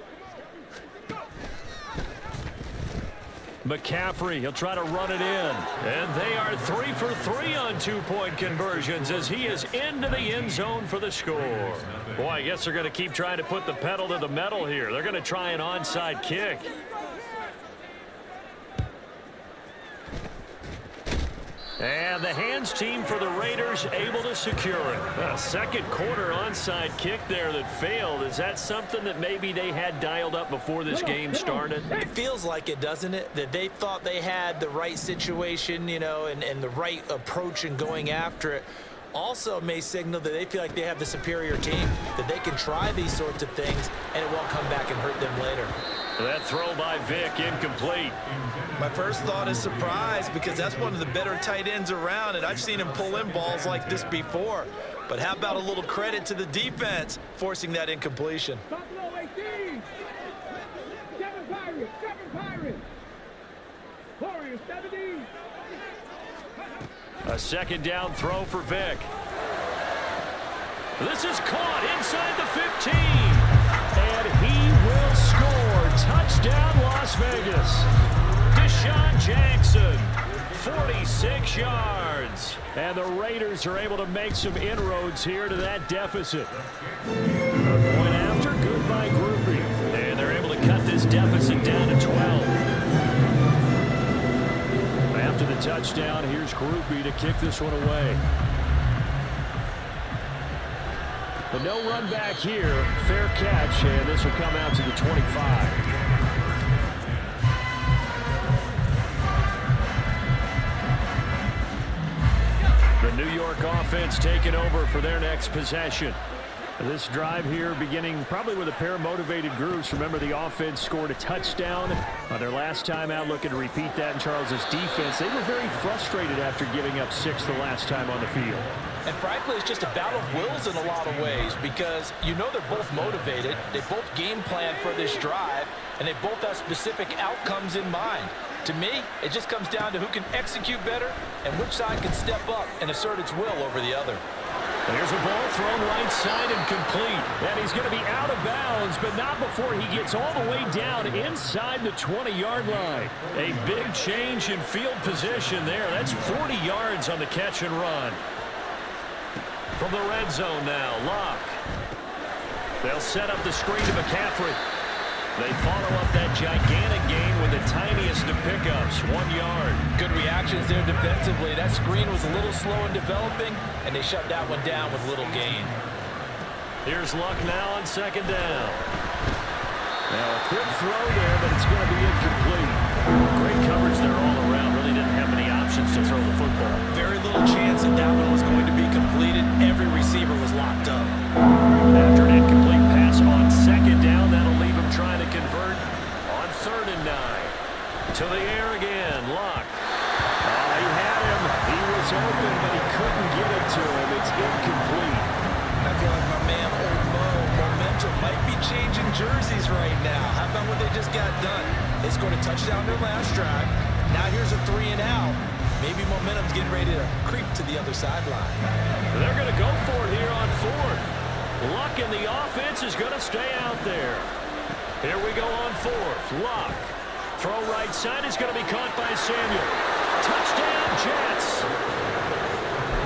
McCaffrey, he'll try to run it in. And they are 3 for 3 on 2-point conversions as he is into the end zone for the score. Boy, I guess they're going to keep trying to put the pedal to the metal here. They're going to try an onside kick. And the hands team for the Raiders able to secure it. A second quarter onside kick there that failed. Is that something that maybe they had dialed up before this game started? It feels like it, doesn't it? That they thought they had the right situation, you know, and the right approach in going after it. Also may signal that they feel like they have the superior team, that they can try these sorts of things, and it won't come back and hurt them later. That throw by Vic incomplete. My first thought is surprise, because that's one of the better tight ends around, and I've seen him pull in balls like this before. But how about a little credit to the defense forcing that incompletion? Buffalo 18. 7 Pirates. 7 Pirates. Warriors 17. A second down throw for Vic. This is caught inside the 15. And he will score. Touchdown, Las Vegas. Deshaun Jackson, 46 yards. And the Raiders are able to make some inroads here to that deficit. A point after, good by Groupie. And they're able to cut this deficit down to 12. After the touchdown, here's Groupie to kick this one away. But no run back here. Fair catch, and this will come out to the 25. The New York offense taking over for their next possession. This drive here beginning probably with a pair of motivated groups. Remember, the offense scored a touchdown on their last time out. Looking to repeat that in Charles's defense. They were very frustrated after giving up 6 the last time on the field. And frankly, it's just a battle of wills in a lot of ways, because you know they're both motivated. They both game plan for this drive, and they both have specific outcomes in mind. To me, it just comes down to who can execute better and which side can step up and assert its will over the other. There's a ball thrown right side and complete. And he's going to be out of bounds, but not before he gets all the way down inside the 20-yard line. A big change in field position there. That's 40 yards on the catch and run. From the red zone now, Locke. They'll set up the screen to McCaffrey. They follow up that gigantic gain with the tiniest of pickups, 1 yard. Good reactions there defensively. That screen was a little slow in developing, and they shut that one down with little gain. Here's Luck now on second down. Now a quick throw there, but it's going to be incomplete. Great coverage there all around. Really didn't have many options to throw the football. Very little chance that that one was going to be completed. Every receiver was locked up. After an incomplete pass on second down, that'll leave him trying to convert on 3rd and 9. To the air again, Luck. He had him. He was open, but he couldn't get it to him. It's incomplete. I feel like my man, Old Mo, momentum might be changing jerseys right now. How about what they just got done? They scored a touchdown their last drive. Now here's a 3 and out. Maybe momentum's getting ready to creep to the other sideline. They're going to go for it here on 4th. Luck in the offense is going to stay out there. Here we go on 4th. Luck. Throw right side is going to be caught by Samuel. Touchdown, Jets.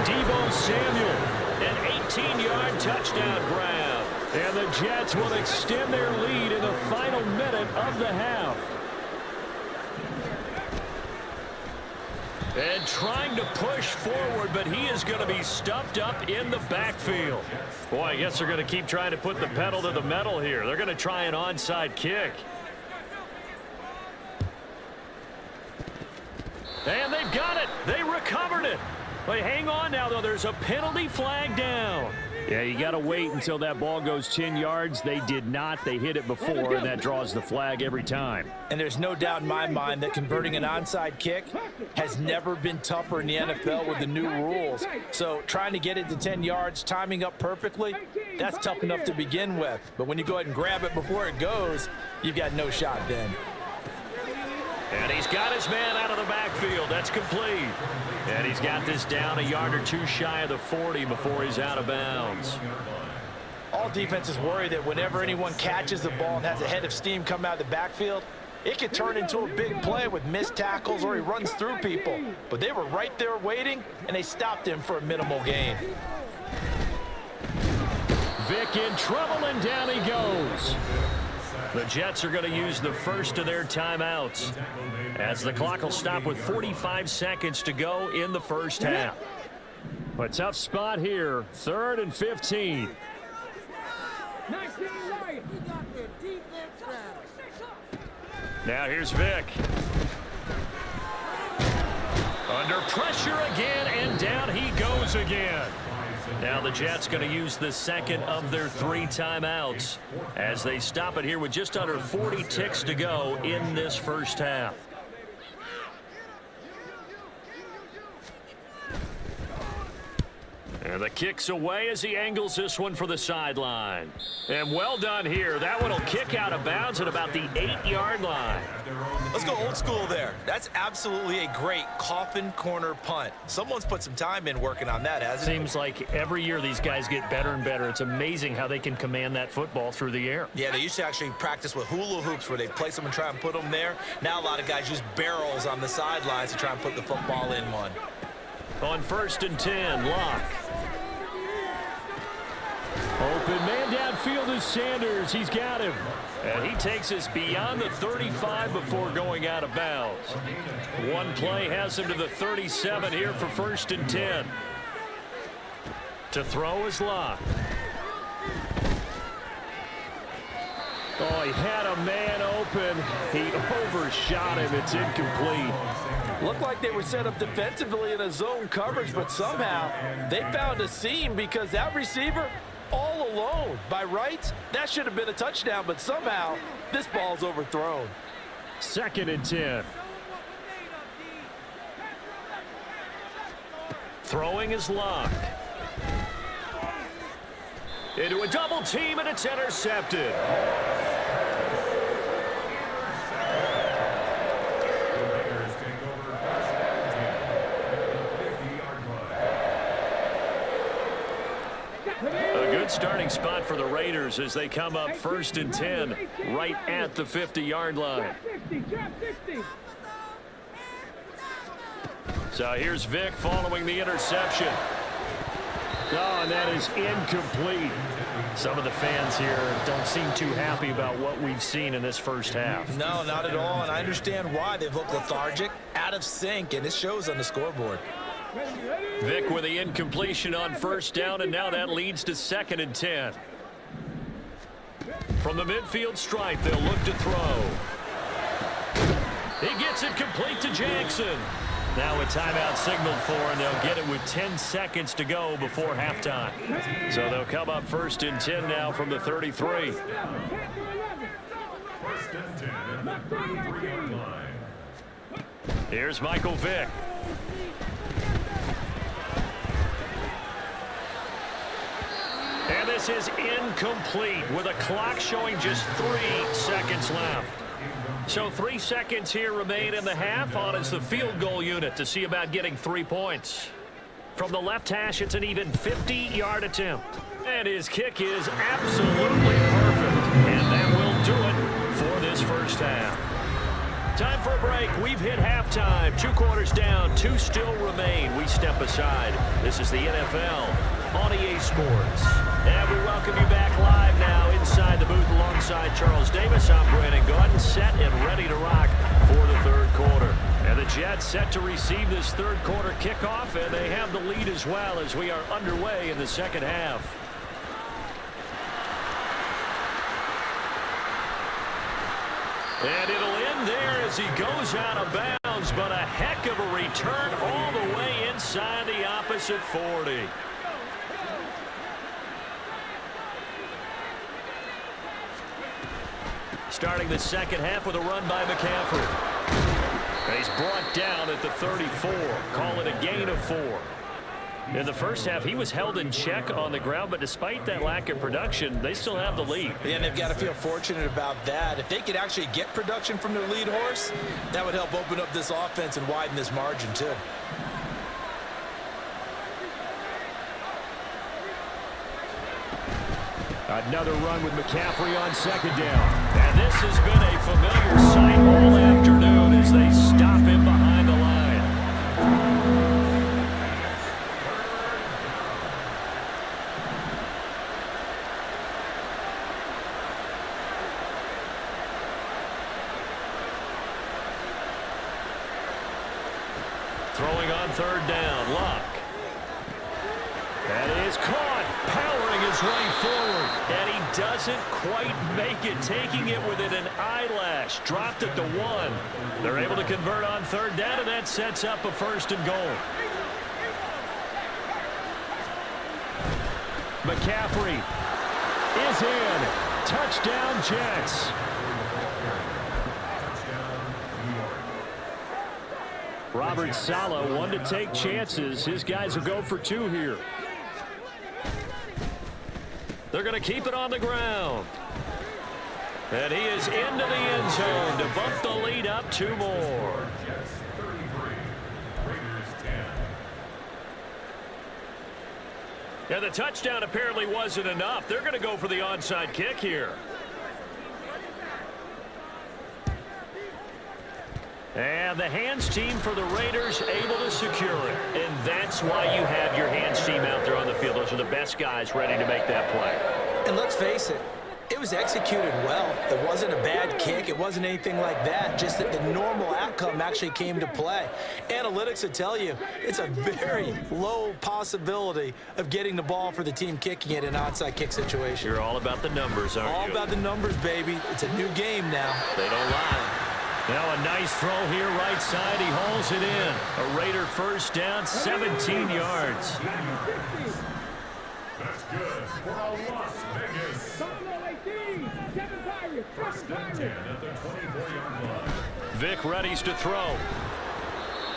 Deebo Samuel, an 18-yard touchdown grab. And the Jets will extend their lead in the final minute of the half. And trying to push forward, but he is going to be stuffed up in the backfield. Boy, I guess they're going to keep trying to put the pedal to the metal here. They're going to try an onside kick. And they've got it. They recovered it. But hang on now, though. There's a penalty flag down. Yeah, you got to wait until that ball goes 10 yards. They did not. They hit it before, and that draws the flag every time. And there's no doubt in my mind that converting an onside kick has never been tougher in the NFL with the new rules. So trying to get it to 10 yards, timing up perfectly, that's tough enough to begin with. But when you go ahead and grab it before it goes, you've got no shot then. And he's got his man out of the backfield. That's complete. And he's got this down a yard or two shy of the 40 before he's out of bounds. All defenses worry that whenever anyone catches the ball and has a head of steam come out of the backfield, it could turn into a big play with missed tackles or he runs through people. But they were right there waiting, and they stopped him for a minimal gain. Vic in trouble, and down he goes. The Jets are going to use the first of their timeouts, as the clock will stop with 45 seconds to go in the first half. A tough spot here, 3rd and 15. 19 right. Now here's Vic. Under pressure again, and down he goes again. Now the Jets going to use the second of their 3 timeouts as they stop it here with just under 40 ticks to go in this first half. And the kick's away as he angles this one for the sideline. And well done here. That one will kick out of bounds at about the 8-yard line. Let's go old school there. That's absolutely a great coffin corner punt. Someone's put some time in working on that, hasn't it? Seems like every year these guys get better and better. It's amazing how they can command that football through the air. Yeah, they used to actually practice with hula hoops where they place them and try and put them there. Now a lot of guys use barrels on the sidelines to try and put the football in one. On 1st and 10, Locke. Open man downfield is Sanders. He's got him. And he takes us beyond the 35 before going out of bounds. One play has him to the 37 here for 1st and 10. To throw is Locke. Oh, he had a man open. He overshot him. It's incomplete. Looked like they were set up defensively in a zone coverage, but somehow they found a seam because that receiver all alone. By rights, that should have been a touchdown, but somehow this ball's overthrown. 2nd and 10. Throwing is Locke. Into a double team, and it's intercepted. Starting spot for the Raiders as they come up 1st and 10 right at the 50-yard line. So here's Vic following the interception. Oh, and that is incomplete. Some of the fans here don't seem too happy about what we've seen in this first half. No, not at all, and I understand why. They've looked lethargic, out of sync, and it shows on the scoreboard. Vic with the incompletion on 1st down, and now that leads to 2nd and 10. From the midfield stripe, they'll look to throw. He gets it complete to Jackson. Now a timeout signaled for, and they'll get it with 10 seconds to go before halftime. So they'll come up 1st and 10 now from the 33. 1st and 10 at the 33-yard line. Here's Michael Vick. And this is incomplete with a clock showing just 3 seconds left. So 3 seconds here remain in the half. On is the field goal unit to see about getting 3 points. From the left hash, it's an even 50-yard attempt. And his kick is absolutely perfect. And that will do it for this first half. Time for a break. We've hit halftime. 2 quarters down, 2 still remain. We step aside. This is the NFL on EA Sports. And we welcome you back live now inside the booth alongside Charles Davis. I'm Brandon Gordon, set and ready to rock for the 3rd quarter. And the Jets set to receive this 3rd quarter kickoff, and they have the lead as well as we are underway in the 2nd half. And it'll end there as he goes out of bounds, but a heck of a return all the way inside the opposite 40. Starting the 2nd half with a run by McCaffrey. And he's brought down at the 34. Call it a gain of 4. In the first half, he was held in check on the ground, but despite that lack of production, they still have the lead. Yeah, and they've got to feel fortunate about that. If they could actually get production from their lead horse, that would help open up this offense and widen this margin, too. Another run with McCaffrey on 2nd down. And this has been a familiar sight all afternoon as they stop him behind the line. Throwing on third down, Luck. That is caught, powering his way forward. And he doesn't quite make it, taking it within an eyelash. Dropped it to 1. They're able to convert on third down, and that sets up a 1st and goal. McCaffrey is in. Touchdown, Jets. Robert Saleh, one to take chances. His guys will go for 2 here. They're going to keep it on the ground. And he is into the end zone to bump the lead up 2 more. And the touchdown apparently wasn't enough. They're going to go for the onside kick here. And the hands team for the Raiders able to secure it. And that's why you have your hands team out there on the field. Those are the best guys ready to make that play. And let's face it, it was executed well. It wasn't a bad kick. It wasn't anything like that. Just that the normal outcome actually came to play. Analytics would tell you it's a very low possibility of getting the ball for the team kicking it in an onside kick situation. You're all about the numbers, aren't you? All about the numbers, baby. It's a new game now. They don't lie. Now a nice throw here right side. He hauls it in. A Raider 1st down, 17 yards. That's good for a Las Vegas. Buffalo 18, 7 Pirates, 1st and 10 at the 24-yard line. Vic readies to throw.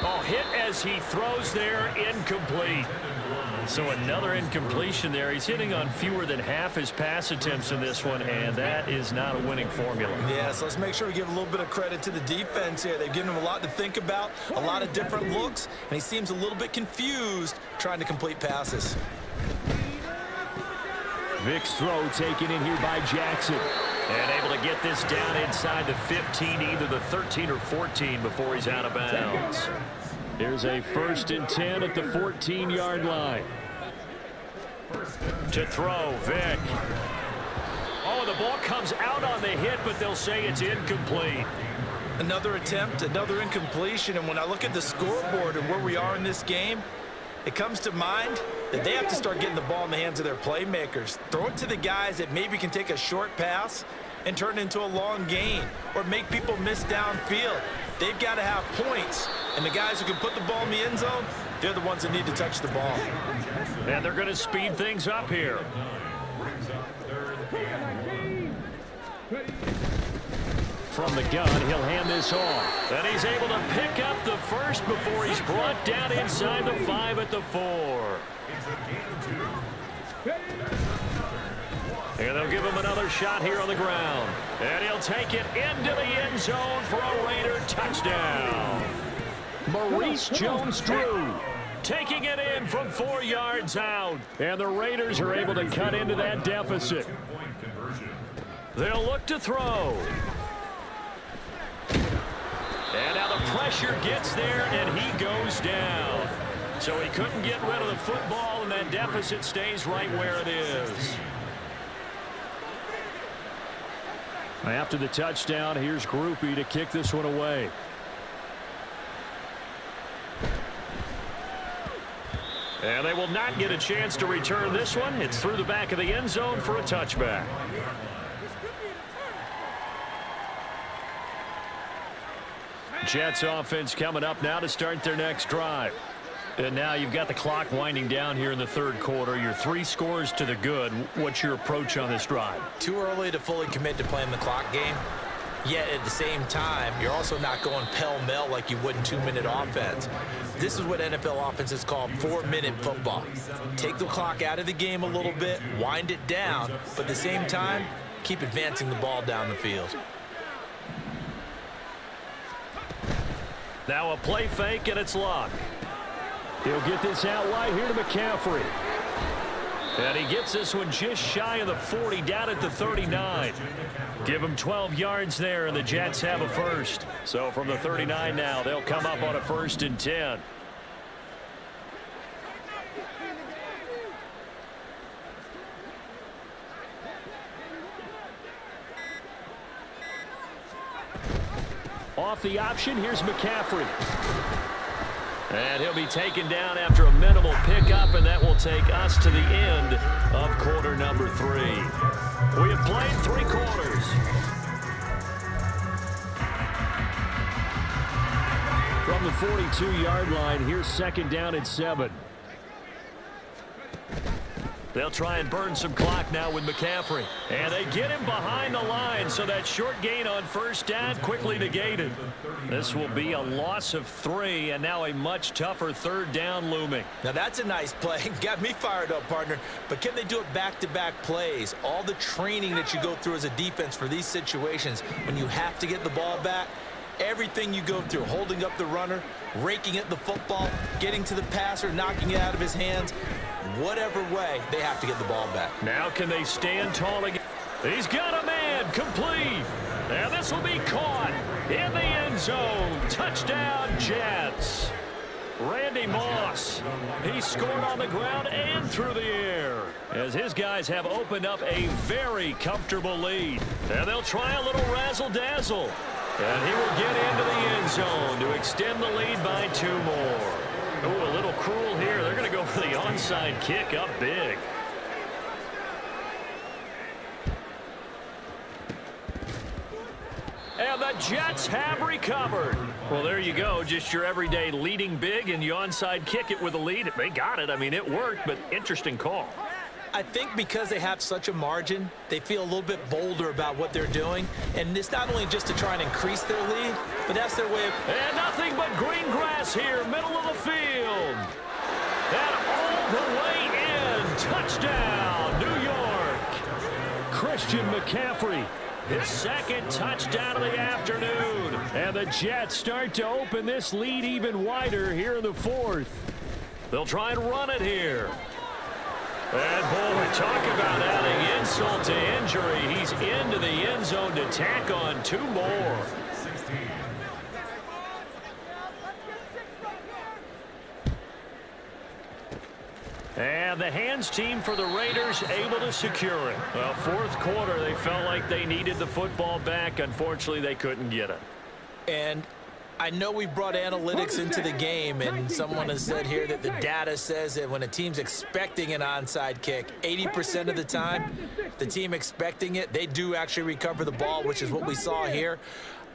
Oh, hit as he throws there, incomplete. So another incompletion there. He's hitting on fewer than half his pass attempts in this one, and that is not a winning formula. Yes, let's make sure we give a little bit of credit to the defense here. They've given him a lot to think about, a lot of different looks, and he seems a little bit confused trying to complete passes. Vic's throw taken in here by Jackson. And able to get this down inside the 15, either the 13 or 14 before he's out of bounds. Here's a 1st and 10 at the 14-yard line. To throw, Vic. Oh, the ball comes out on the hit, but they'll say it's incomplete. Another attempt, another incompletion, and when I look at the scoreboard and where we are in this game, it comes to mind that they have to start getting the ball in the hands of their playmakers. Throw it to the guys that maybe can take a short pass and turn it into a long gain or make people miss downfield. They've got to have points, and the guys who can put the ball in the end zone, they're the ones that need to touch the ball. And they're going to speed things up here. From the gun, he'll hand this off. And he's able to pick up the 1st before he's brought down inside the 5 at the 4. And they'll give him another shot here on the ground. And he'll take it into the end zone for a Raider touchdown. Maurice Jones-Drew taking it in from 4 yards out. And the Raiders are able to cut into that deficit. They'll look to throw. And now the pressure gets there, and he goes down. So he couldn't get rid of the football, and that deficit stays right where it is. After the touchdown, here's Groupie to kick this one away. And they will not get a chance to return this one. It's through the back of the end zone for a touchback. Jets offense coming up now to start their next drive. And now you've got the clock winding down here in the 3rd quarter. You're 3 scores to the good. What's your approach on this drive? Too early to fully commit to playing the clock game. Yet at the same time, you're also not going pell-mell like you would in 2-minute offense. This is what NFL offenses call 4-minute football. Take the clock out of the game a little bit, wind it down, but at the same time, keep advancing the ball down the field. Now a play fake, and it's Luck. He'll get this out wide here to McCaffrey. And he gets this one just shy of the 40, down at the 39. Give him 12 yards there, and the Jets have a 1st. So from the 39 now, they'll come up on a 1st and 10. Off the option, here's McCaffrey. And he'll be taken down after a minimal pickup, and that will take us to the end of quarter number 3. We have played 3 quarters. From the 42-yard line, here's 2nd down and 7. They'll try and burn some clock now with McCaffrey. And they get him behind the line, so that short gain on 1st down quickly negated. This will be a loss of 3, and now a much tougher 3rd down looming. Now that's a nice play. Got me fired up, partner. But can they do it back-to-back plays? All the training that you go through as a defense for these situations, when you have to get the ball back, everything you go through, holding up the runner, raking at the football, getting to the passer, knocking it out of his hands, whatever way, they have to get the ball back. Now can they stand tall again? He's got a man, complete. And this will be caught in the end zone. Touchdown, Jets. Randy Moss, he scored on the ground and through the air as his guys have opened up a very comfortable lead. And they'll try a little razzle-dazzle. And he will get into the end zone to extend the lead by 2 more. Oh, a little cruel here. They're going to go for the onside kick up big. And the Jets have recovered. Well, there you go. Just your everyday leading big, and you onside kick it with a lead. They got it. I mean, it worked, but interesting call. I think because they have such a margin, they feel a little bit bolder about what they're doing. And it's not only just to try and increase their lead, but that's their way of... And nothing but green grass here, middle of the field. And all the way in. Touchdown, New York. Christian McCaffrey, his 2nd touchdown of the afternoon. And the Jets start to open this lead even wider here in the 4th. They'll try and run it here. And, boy, talk about adding insult to injury. He's into the end zone to tack on 2 more. And the hands team for the Raiders able to secure it. Well, 4th quarter, they felt like they needed the football back. Unfortunately, they couldn't get it. And I know we brought analytics into the game, and someone has said here that the data says that when a team's expecting an onside kick, 80% of the time, the team expecting it, they do actually recover the ball, which is what we saw here.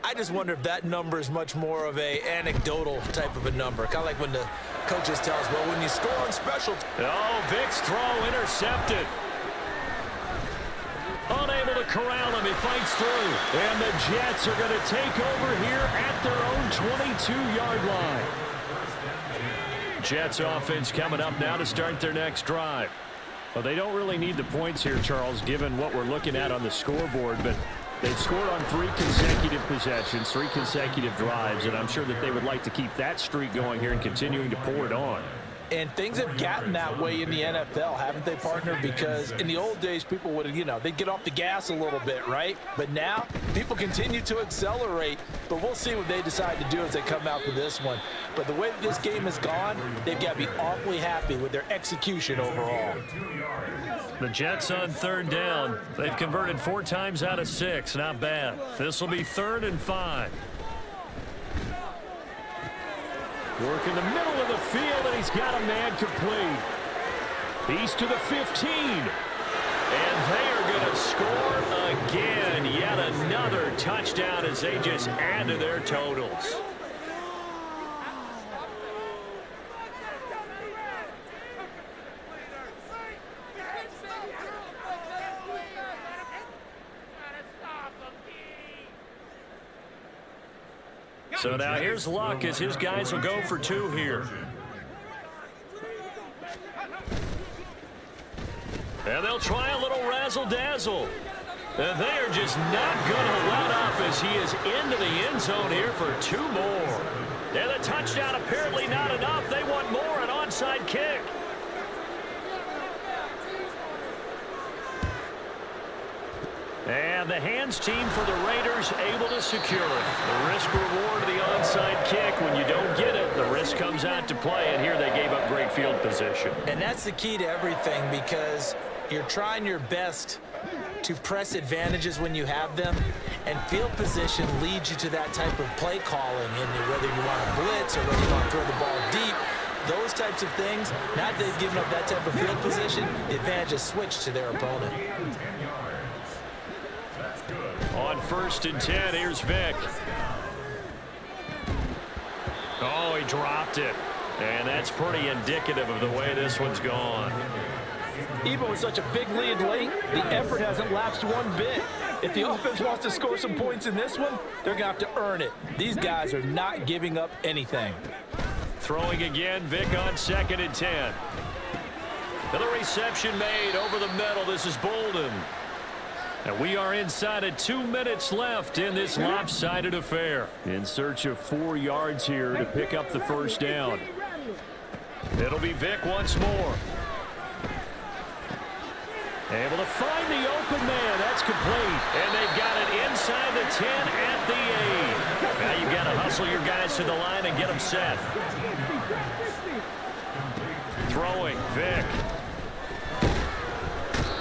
I just wonder if that number is much more of a anecdotal type of a number, kind of like when the coaches tell us, well, when you score on special. Oh, Vic's throw intercepted. Unable to corral him, he fights through. And the Jets are going to take over here at their own 22-yard line. Jets offense coming up now to start their next drive. Well, they don't really need the points here, Charles, given what we're looking at on the scoreboard, but they've scored on 3 consecutive possessions, 3 consecutive drives, and I'm sure that they would like to keep that streak going here and continuing to pour it on. And things have gotten that way in the NFL, haven't they, partner? Because in the old days, people would, they'd get off the gas a little bit, right? But now, people continue to accelerate. But we'll see what they decide to do as they come out for this one. But the way that this game has gone, they've got to be awfully happy with their execution overall. The Jets on 3rd down. They've converted 4 times out of 6. Not bad. This will be 3rd and 5. Work in the middle of the field, and he's got a man complete. He's to the 15. And they are going to score again. Yet another touchdown as they just add to their totals. So now here's Luck as his guys will go for 2 here. And they'll try a little razzle-dazzle. And they are just not going to let up as he is into the end zone here for 2 more. And the touchdown apparently not enough. They want more, an onside kick. And the hands team for the Raiders able to secure it. The risk reward of the onside kick. When you don't get it, the risk comes out to play. And here they gave up great field position. And that's the key to everything, because you're trying your best to press advantages when you have them, and field position leads you to that type of play calling, and whether you want to blitz or whether you want to throw the ball deep, those types of things, now that they've given up that type of field position, the advantage is switched to their opponent. On 1st and 10, here's Vic. Oh, he dropped it. And that's pretty indicative of the way this one's gone. Even with such a big lead late, the effort hasn't lapsed one bit. If the offense wants to score some points in this one, they're going to have to earn it. These guys are not giving up anything. Throwing again, Vic on 2nd and 10. Another reception made over the middle. This is Bolden. And we are inside of 2 minutes left in this lopsided affair. In search of 4 yards here to pick up the first down. It'll be Vic once more. Able to find the open man. That's complete. And they've got it inside the 10 at the 8. Now you've got to hustle your guys to the line and get them set. Throwing, Vic.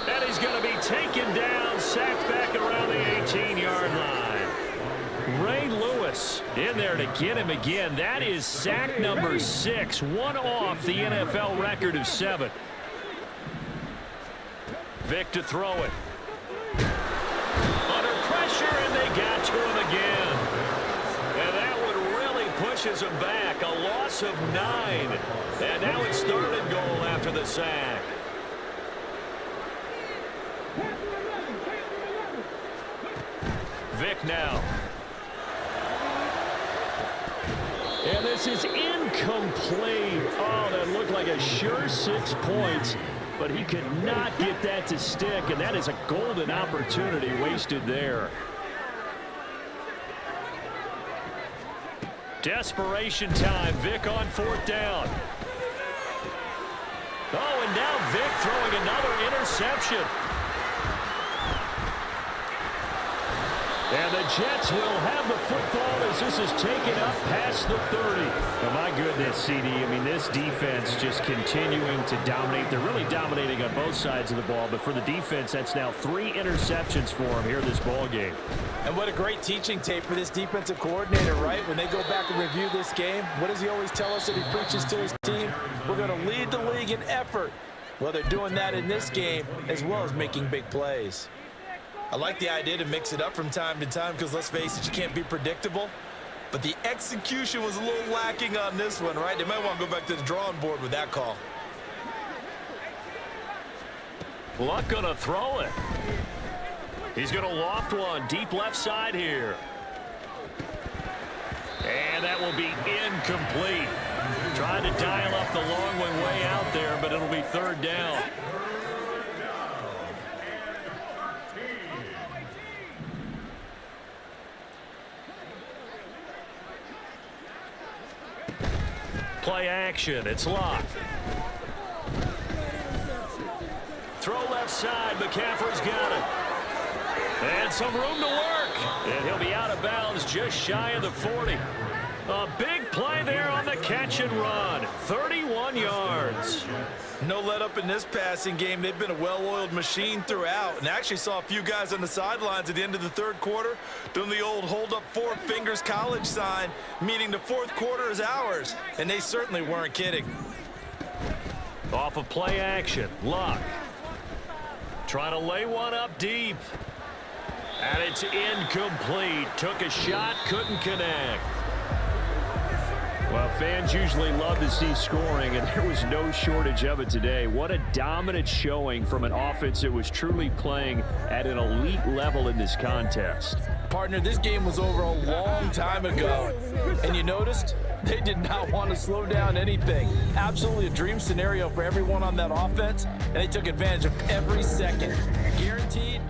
And he's going to be taken down, sacked back around the 18-yard line. Ray Lewis in there to get him again. That is sack number 6, one off the NFL record of 7. Vic to throw it. Under pressure, and they got to him again. And that one really pushes him back. A loss of 9. And now it's 3rd and goal after the sack. Vic now. And this is incomplete. Oh, that looked like a sure 6 points. But he could not get that to stick, and that is a golden opportunity wasted there. Desperation time. Vic on 4th down. Oh, and now Vic throwing another interception. And the Jets will have the football as this is taken up past the 30. Oh, my goodness, CD. I mean, this defense just continuing to dominate. They're really dominating on both sides of the ball. But for the defense, that's now 3 interceptions for them here this ball game. And what a great teaching tape for this defensive coordinator, right? When they go back and review this game, what does he always tell us that he preaches to his team? We're going to lead the league in effort. Well, they're doing that in this game as well as making big plays. I like the idea to mix it up from time to time because, let's face it, you can't be predictable. But the execution was a little lacking on this one, right? They might want to go back to the drawing board with that call. Luck going to throw it. He's going to loft one deep left side here. And that will be incomplete. Trying to dial up the long one way out there, but it'll be 3rd down. Play action. It's locked. Throw left side. McCaffrey's got it. And some room to work. And he'll be out of bounds just shy of the 40. A big play there on the catch and run. 31 yards. No let up in this passing game. They've been a well-oiled machine throughout. And actually saw a few guys on the sidelines at the end of the 3rd quarter doing the old hold up 4 fingers college sign, meaning the 4th quarter is ours. And they certainly weren't kidding. Off of play action. Luck. Trying to lay one up deep. And it's incomplete. Took a shot, couldn't connect. Well, fans usually love to see scoring, and there was no shortage of it today. What a dominant showing from an offense that was truly playing at an elite level in this contest. Partner, this game was over a long time ago. And you noticed they did not want to slow down anything. Absolutely a dream scenario for everyone on that offense, and they took advantage of every second. Guaranteed.